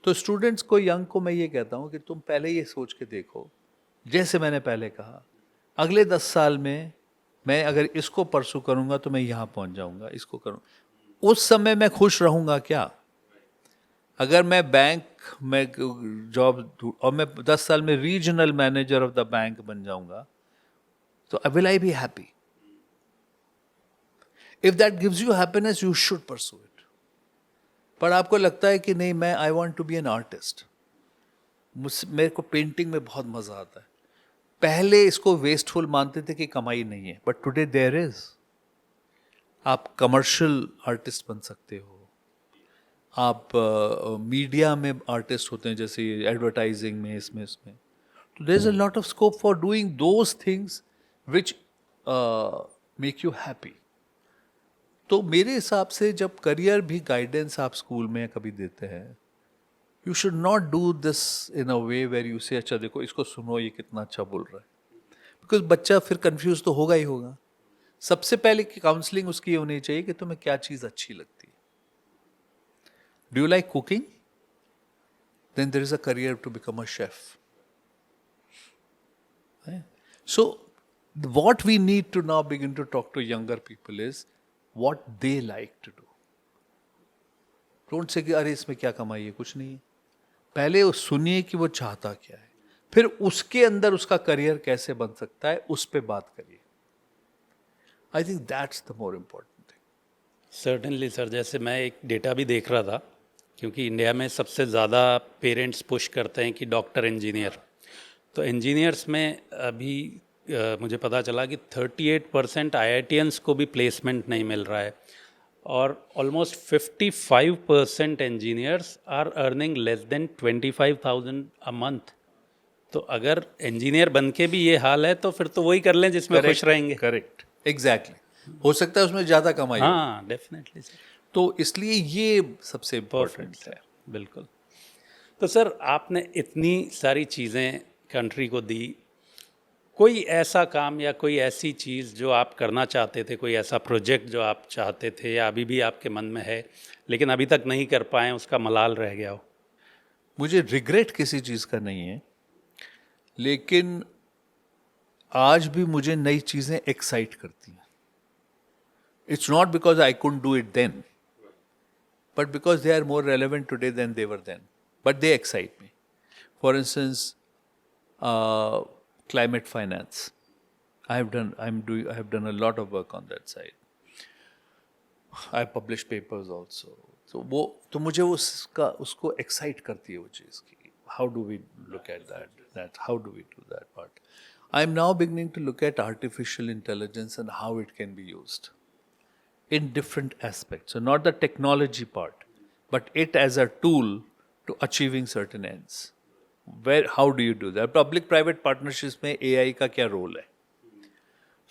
तो स्टूडेंट्स को, यंग को मैं ये कहता हूँ कि तुम पहले ये सोच के देखो, जैसे मैंने पहले कहा, अगले 10 साल में मैं अगर इसको परसू करूँगा तो मैं यहाँ पहुँच जाऊँगा, इसको करूँ, उस समय मैं खुश रहूँगा क्या? अगर मैं बैंक में जॉब और मैं 10 साल में regional manager of the bank बन जाऊँगा, तो will I be happy? If that gives you happiness, you should pursue it. पर आपको लगता है कि नहीं, मैं I want to be an artist, मेरे को पेंटिंग में बहुत मज़ा आता है। पहले इसको वेस्टफुल मानते थे कि कमाई नहीं है, बट टुडे देयर इज। आप कमर्शियल आर्टिस्ट बन सकते हो, आप मीडिया में आर्टिस्ट होते हैं, जैसे एडवर्टाइजिंग में, इसमें तो there is a lot of scope for doing those things which make you happy. तो मेरे हिसाब से जब करियर भी गाइडेंस आप स्कूल में कभी देते हैं, you should not do this in a way where you say अच्छा देखो इसको सुनो, ये कितना अच्छा बोल रहा है, बिकॉज बच्चा फिर कंफ्यूज तो होगा ही होगा। सबसे पहले की काउंसलिंग उसकी होनी चाहिए कि तुम्हें क्या चीज़ अच्छी लगती है। Do you like cooking? Then there is a career to become a chef. So what we need to now begin to talk to younger people is what they like to do. Don't say कि अरे इसमें क्या कमाई है, कुछ नहीं है। पहले वो सुनिए कि वो चाहता क्या है, फिर उसके अंदर उसका करियर कैसे बन सकता है, उस पर बात करिए। I think that's the more important thing. Certainly sir, जैसे मैं एक डेटा भी देख रहा था, क्योंकि इंडिया में सबसे ज़्यादा पेरेंट्स पुश करते हैं कि डॉक्टर, इंजीनियर, तो इंजीनियर्स में अभी मुझे पता चला कि 38% IITians को भी प्लेसमेंट नहीं मिल रहा है, और almost 55% engineers are earning less than 25,000 a month. तो अगर इंजीनियर बन के भी ये हाल है तो फिर तो वही कर लें जिसमें खुश रहेंगे. Correct, exactly. हो सकता है उसमें ज़्यादा कमाई हो. हाँ, डेफिनेटली सर. तो इसलिए ये सबसे इम्पोर्टेंट है. बिल्कुल. तो सर आपने इतनी सारी चीज़ें कंट्री को दी, कोई ऐसा काम या कोई ऐसी चीज़ जो आप करना चाहते थे, कोई ऐसा प्रोजेक्ट जो आप चाहते थे या अभी भी आपके मन में है लेकिन अभी तक नहीं कर पाए, उसका मलाल रह गया हो? मुझे रिग्रेट किसी चीज़ का नहीं है, लेकिन आज भी मुझे नई चीज़ें एक्साइट करती हैं. It's not because I couldn't do it then, but because they are more relevant today than they were then. But they excite me. For instance, climate finance. I have done a lot of work on that side. I publish papers also. तो मुझे उसको excite करती है वो चीज़ की. How do we look at that? How do we do that part? I am now beginning to look at artificial intelligence and how it can be used in different aspects. So not the technology part, but it as a tool to achieving certain ends. How do you do that? Public-private partnerships में AI का क्या role है?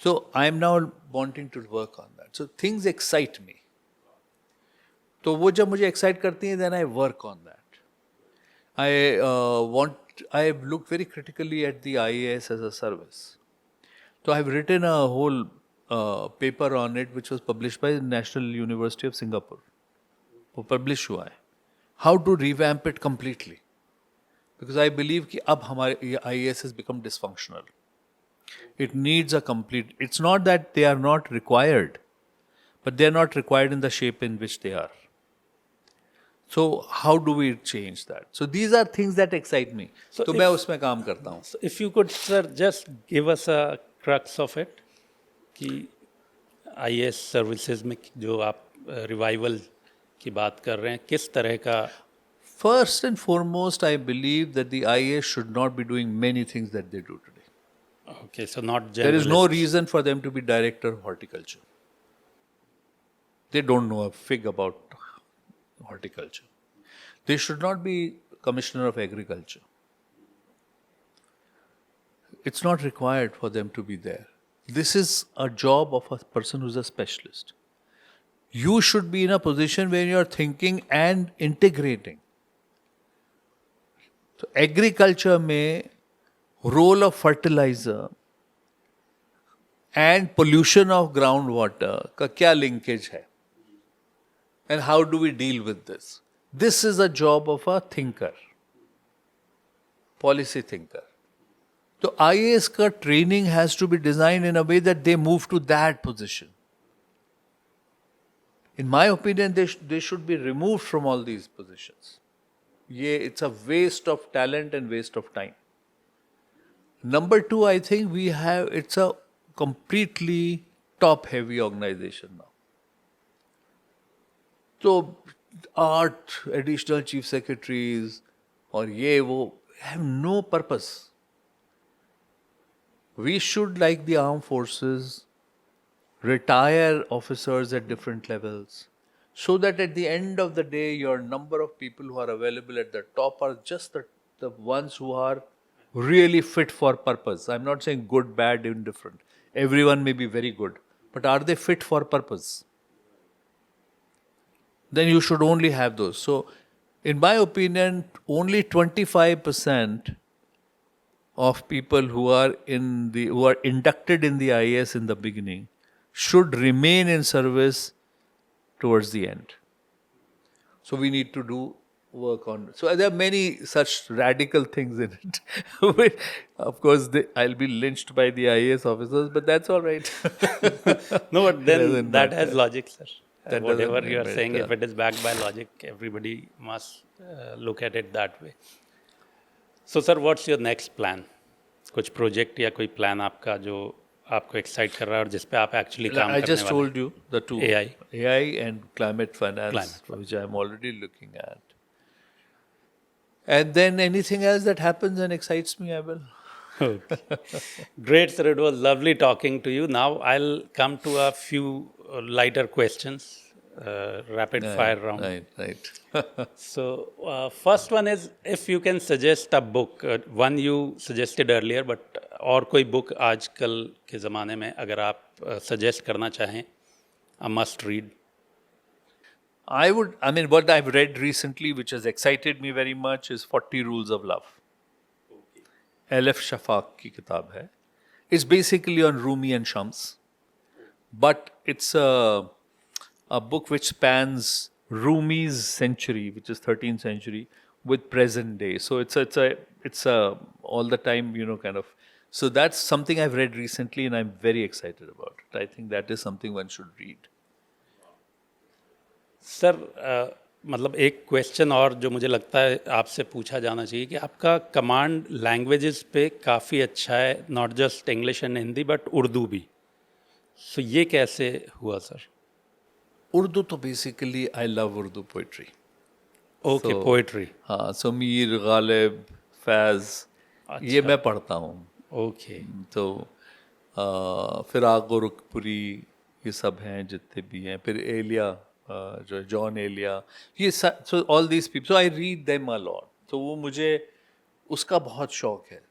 So I am now wanting to work on that. So things excite me. तो वो जब मुझे excite करती हैं, then I work on that. I have looked very critically at the IAS as a service. So I have written a whole paper on it which was published by the National University of Singapore. वो publish हुआ है. How to revamp it completely. Because I believe कि अब हमारे IAS has become dysfunctional. It needs a complete, it's not that they are not required, but they are not required in the shape in which they are. So how do we change that? So these are things that excite me. तो मैं उसमें काम करता हूँ. So if you could sir just give us a crux of it, कि IAS services में जो आप रिवाइवल की बात कर रहे हैं, किस तरह का? First and foremost, I believe that the IAS should not be doing many things that they do today. Okay, so not generalists. There is no reason for them to be director of horticulture. They don't know a fig about horticulture. They should not be commissioner of agriculture. It's not required for them to be there. This is a job of a person who's a specialist. You should be in a position where you're thinking and integrating. So agriculture में role of fertilizer and pollution of groundwater का क्या linkage है? And how do we deal with this? This is a job of a thinker, policy thinker. So IAS का training has to be designed in a way that they move to that position. In my opinion, they should be removed from all these positions. It's a waste of talent and waste of time. Number two, I think it's a completely top-heavy organization now. So, art, additional chief secretaries, or wo have no purpose. We should, like the armed forces, retire officers at different levels, so that at the end of the day, your number of people who are available at the top are just the ones who are really fit for purpose. I'm not saying good, bad, indifferent. Everyone may be very good, but are they fit for purpose? Then you should only have those. So, in my opinion, only 25% of people who are inducted in the IAS in the beginning should remain in service towards the end. So we need to do work on it. So there are many such radical things in it. Of course, I'll be lynched by the IAS officers, but that's all right. No, but then that has logic, sir. That Whatever doesn't you are matter. saying, if it is backed by logic, everybody must look at it that way. So, sir, what's your next plan? कुछ project या कोई plan आपका जो आपको excite कर रहा है और जिस पे आप एक्चुअली काम I करने just वाले told you the two. AI and climate finance, which I'm already looking at. And then anything else that happens and excites me, I will. Okay. Great, sir. It was lovely talking to you. Now I'll come to a few lighter questions. rapid fire round. Right. So, first one is if you can suggest a book, one you suggested earlier, but और कोई book आजकल के ज़माने में अगर आप suggest करना चाहें, a must read. What I've read recently, which has excited me very much, is 40 Rules of Love. L.F. Shafaq की किताब है. It's basically on Rumi and Shams, but it's a book which spans Rumi's century, which is 13th century, with present day. So it's a all the time, kind of. So that's something I've read recently, and I'm very excited about it. I think that is something one should read. Sir मतलब एक question और जो मुझे लगता है आपसे पूछा जाना चाहिए कि आपका कमांड लैंग्वेजेस पे काफ़ी अच्छा है, not just English and Hindi but Urdu भी. सो ये कैसे हुआ सर? उर्दू तो basically I love Urdu poetry. Okay, poetry. हाँ, सो मीर, गालिब, फैज़, ये मैं पढ़ता हूँ. ओके. तो फिराक गोरखपुरी, ये सब हैं जितने भी हैं. फिर एलिया, जो है जॉन एलिया, ये so all these people, so I read them a lot. तो वो मुझे उसका बहुत शौक है.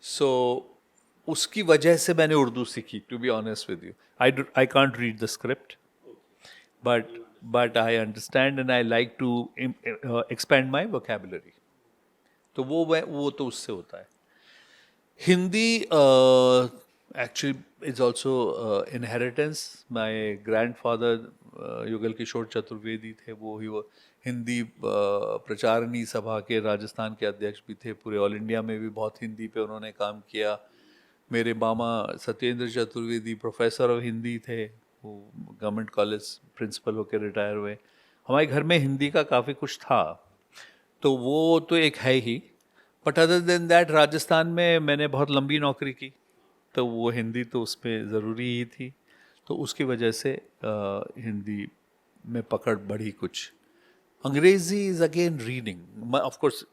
सो उसकी वजह से मैंने उर्दू सीखी, to be honest with you. I can't read the script, but I understand and I like to expand my vocabulary. तो वो तो उससे होता है. Hindi actually is also inheritance. My grandfather Yugal Kishore Chaturvedi थे. वो हिंदी प्रचारणी सभा के राजस्थान के अध्यक्ष भी थे. पूरे ऑल इंडिया में भी बहुत हिंदी पे उन्होंने काम किया. मेरे मामा सत्येंद्र चतुर्वेदी प्रोफेसर ऑफ हिंदी थे. वो गवर्नमेंट कॉलेज प्रिंसिपल होकर रिटायर हुए. हमारे घर में हिंदी का काफ़ी कुछ था, तो वो तो एक है ही. But other than that, Rajasthan में मैंने बहुत लंबी नौकरी की, तो वो हिंदी तो उसमें ज़रूरी ही थी. तो उसकी वजह से हिंदी में पकड़ बढ़ी कुछ. अंग्रेज़ी is again reading. Of course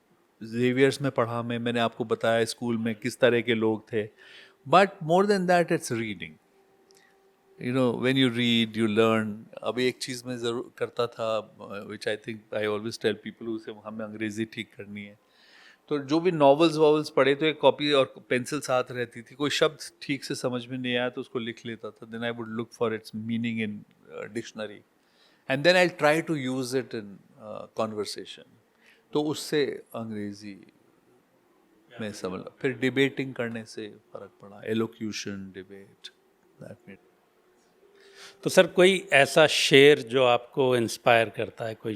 Xavier's में पढ़ा मैंने आपको बताया स्कूल में किस तरह के लोग थे. But more than that it's reading. when you read, you learn. अब एक चीज़ मैं ज़रूर करता था, which I think I always tell people who say हमें अंग्रेज़ी ठीक करनी है, तो जो भी नॉवेल्स पढ़े तो एक कॉपी और पेंसिल साथ रहती थी. कोई शब्द ठीक से समझ में नहीं आया तो उसको लिख लेता था. Then I would look for its meaning in dictionary, and then I try to use it in conversation. तो उससे अंग्रेज़ी में समझ. फिर डिबेटिंग करने से फ़र्क पड़ा. Elocution, debate, that made. तो सर कोई ऐसा शेर जो आपको इंस्पायर करता है, कोई,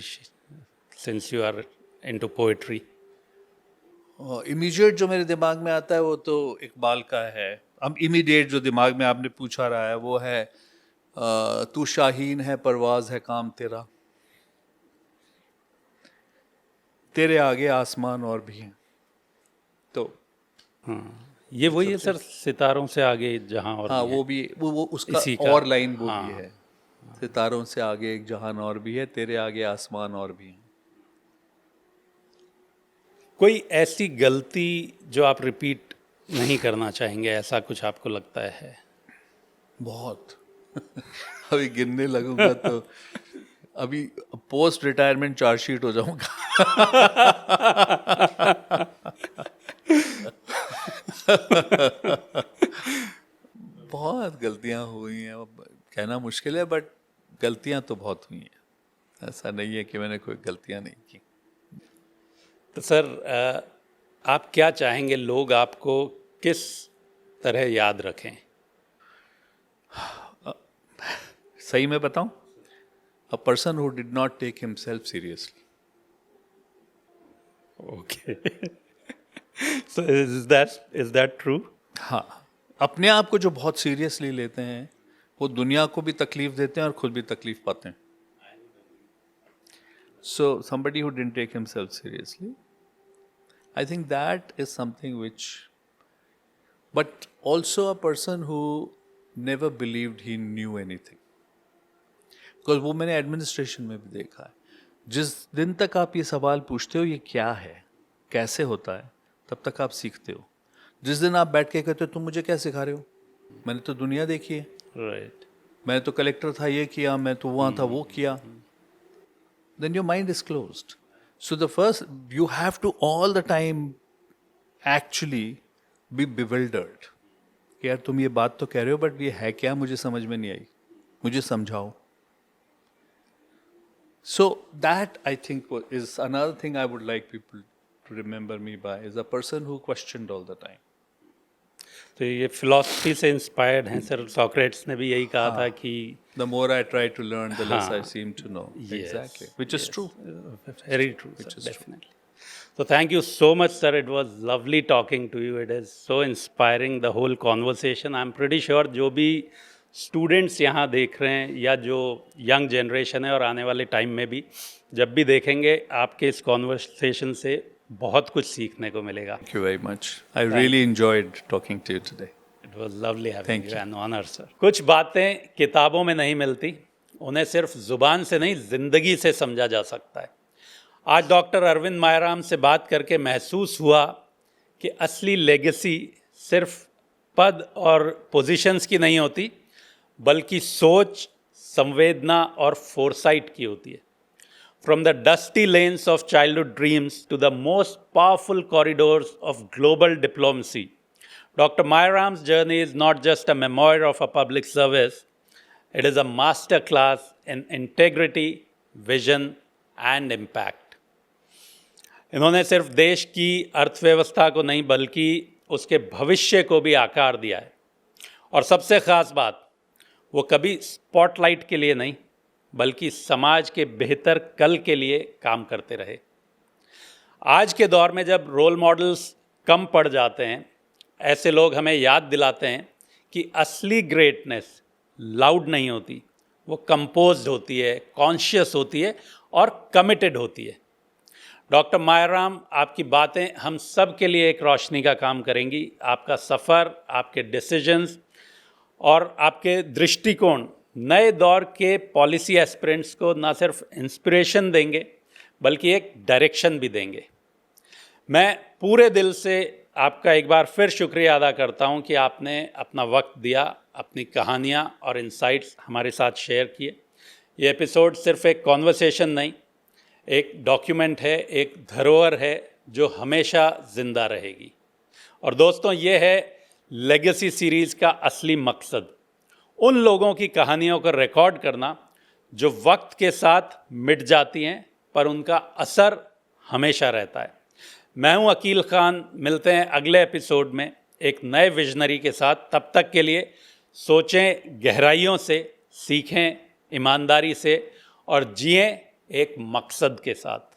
since you are into poetry? Immediate जो मेरे दिमाग में आता है वो तो इकबाल का है. अब इमीडिएट जो दिमाग में आपने पूछा रहा है वो है तू शाहीन है परवाज़ है काम तेरा, तेरे आगे आसमान और भी हैं. तो ये वही है सर, सितारों से आगे जहां और हाँ, भी है. वो भी वो उसका इसी का. और लाइन वो हाँ. भी है. सितारों से आगे एक जहान और भी है, तेरे आगे आसमान और भी हैं. कोई ऐसी गलती जो आप रिपीट नहीं करना चाहेंगे, ऐसा कुछ आपको लगता है? बहुत. अभी गिनने लगूंगा तो अभी पोस्ट रिटायरमेंट चार्जशीट हो जाऊंगा. बहुत गलतियां हुई हैं. अब कहना मुश्किल है, बट गलतियां तो बहुत हुई हैं. ऐसा नहीं है कि मैंने कोई गलतियां नहीं की. तो सर आप क्या चाहेंगे लोग आपको किस तरह याद रखें? सही में बताऊं, a person who did not take himself seriously. Okay. So is that true? हाँ, अपने आप को जो बहुत सीरियसली लेते हैं वो दुनिया को भी तकलीफ देते हैं और खुद भी तकलीफ पाते हैं. So somebody who didn't take himself seriously, I think that is something which, but also a person who never believed he knew anything. Because वो मैंने एडमिनिस्ट्रेशन में भी देखा है. जिस दिन तक आप ये सवाल पूछते हो ये क्या है, कैसे होता है, तब तक आप सीखते हो. जिस दिन आप बैठ के कहते हो तुम मुझे क्या सिखा रहे हो, मैंने तो दुनिया देखी है. राइट. मैं तो कलेक्टर था, ये किया, मैं तो वहाँ था, वो किया, then your mind is closed. So the first, you have to all the time actually be bewildered. कि यार तुम ये बात तो कह रहे हो बट ये है क्या, मुझे समझ में नहीं आई, मुझे समझाओ. So that I think is another thing I would like people to remember me by, is a person who questioned all the time. तो ये फिलॉसफी से इंस्पायर्ड हैं सर. सॉक्रेट्स ने भी यही कहा था कि The more I try to learn, the less I हाँ. seem to know. Yes, Exactly. Which is true. Very true, Which sir, is true. definitely. So thank you so much, sir. It was lovely talking to you. It is so inspiring, the whole conversation. I'm pretty sure जो भी students यहाँ देख रहे हैं या जो young generation है और आने वाले टाइम में भी जब भी देखेंगे, आपके इस कॉन्वर्सेशन से बहुत कुछ सीखने को मिलेगा. Thank you very much. I really enjoyed talking to you today. It was lovely having Thank you. An honor, sir. कुछ बातें किताबों में नहीं मिलती, उन्हें सिर्फ जुबान से नहीं, जिंदगी से समझा जा सकता है. आज डॉक्टर अरविंद मायराम से बात करके महसूस हुआ कि असली लेगेसी सिर्फ पद और पोजीशंस की नहीं होती, बल्कि सोच, संवेदना और फोरसाइट की होती है. From the dusty lanes of childhood dreams to the most powerful corridors of global diplomacy, Dr. Mairam's journey is not just a memoir of a public service, it is a master class in integrity, vision and impact. इन्होंने सिर्फ देश की अर्थव्यवस्था को नहीं बल्कि उसके भविष्य को भी आकार दिया है. और सबसे ख़ास बात, वो कभी स्पॉटलाइट के लिए नहीं बल्कि समाज के बेहतर कल के लिए काम करते रहे. आज के दौर में जब रोल मॉडल्स कम पड़ जाते हैं, ऐसे लोग हमें याद दिलाते हैं कि असली ग्रेटनेस लाउड नहीं होती, वो कंपोज्ड होती है, कॉन्शियस होती है और कमिटेड होती है. डॉक्टर मायराम, आपकी बातें हम सब के लिए एक रोशनी का काम करेंगी. आपका सफ़र, आपके डिसीजंस और आपके दृष्टिकोण नए दौर के पॉलिसी एस्पिरेंट्स को ना सिर्फ इंस्पिरेशन देंगे बल्कि एक डायरेक्शन भी देंगे. मैं पूरे दिल से आपका एक बार फिर शुक्रिया अदा करता हूं कि आपने अपना वक्त दिया, अपनी कहानियां और इंसाइट्स हमारे साथ शेयर किए. ये एपिसोड सिर्फ एक कॉन्वर्सेशन नहीं, एक डॉक्यूमेंट है, एक धरोहर है जो हमेशा ज़िंदा रहेगी. और दोस्तों, ये है लेगेसी सीरीज़ का असली मकसद, उन लोगों की कहानियों को रिकॉर्ड करना जो वक्त के साथ मिट जाती हैं पर उनका असर हमेशा रहता है. मैं हूं अकील खान. मिलते हैं अगले एपिसोड में एक नए विजनरी के साथ. तब तक के लिए सोचें गहराइयों से, सीखें ईमानदारी से और जिएं एक मकसद के साथ.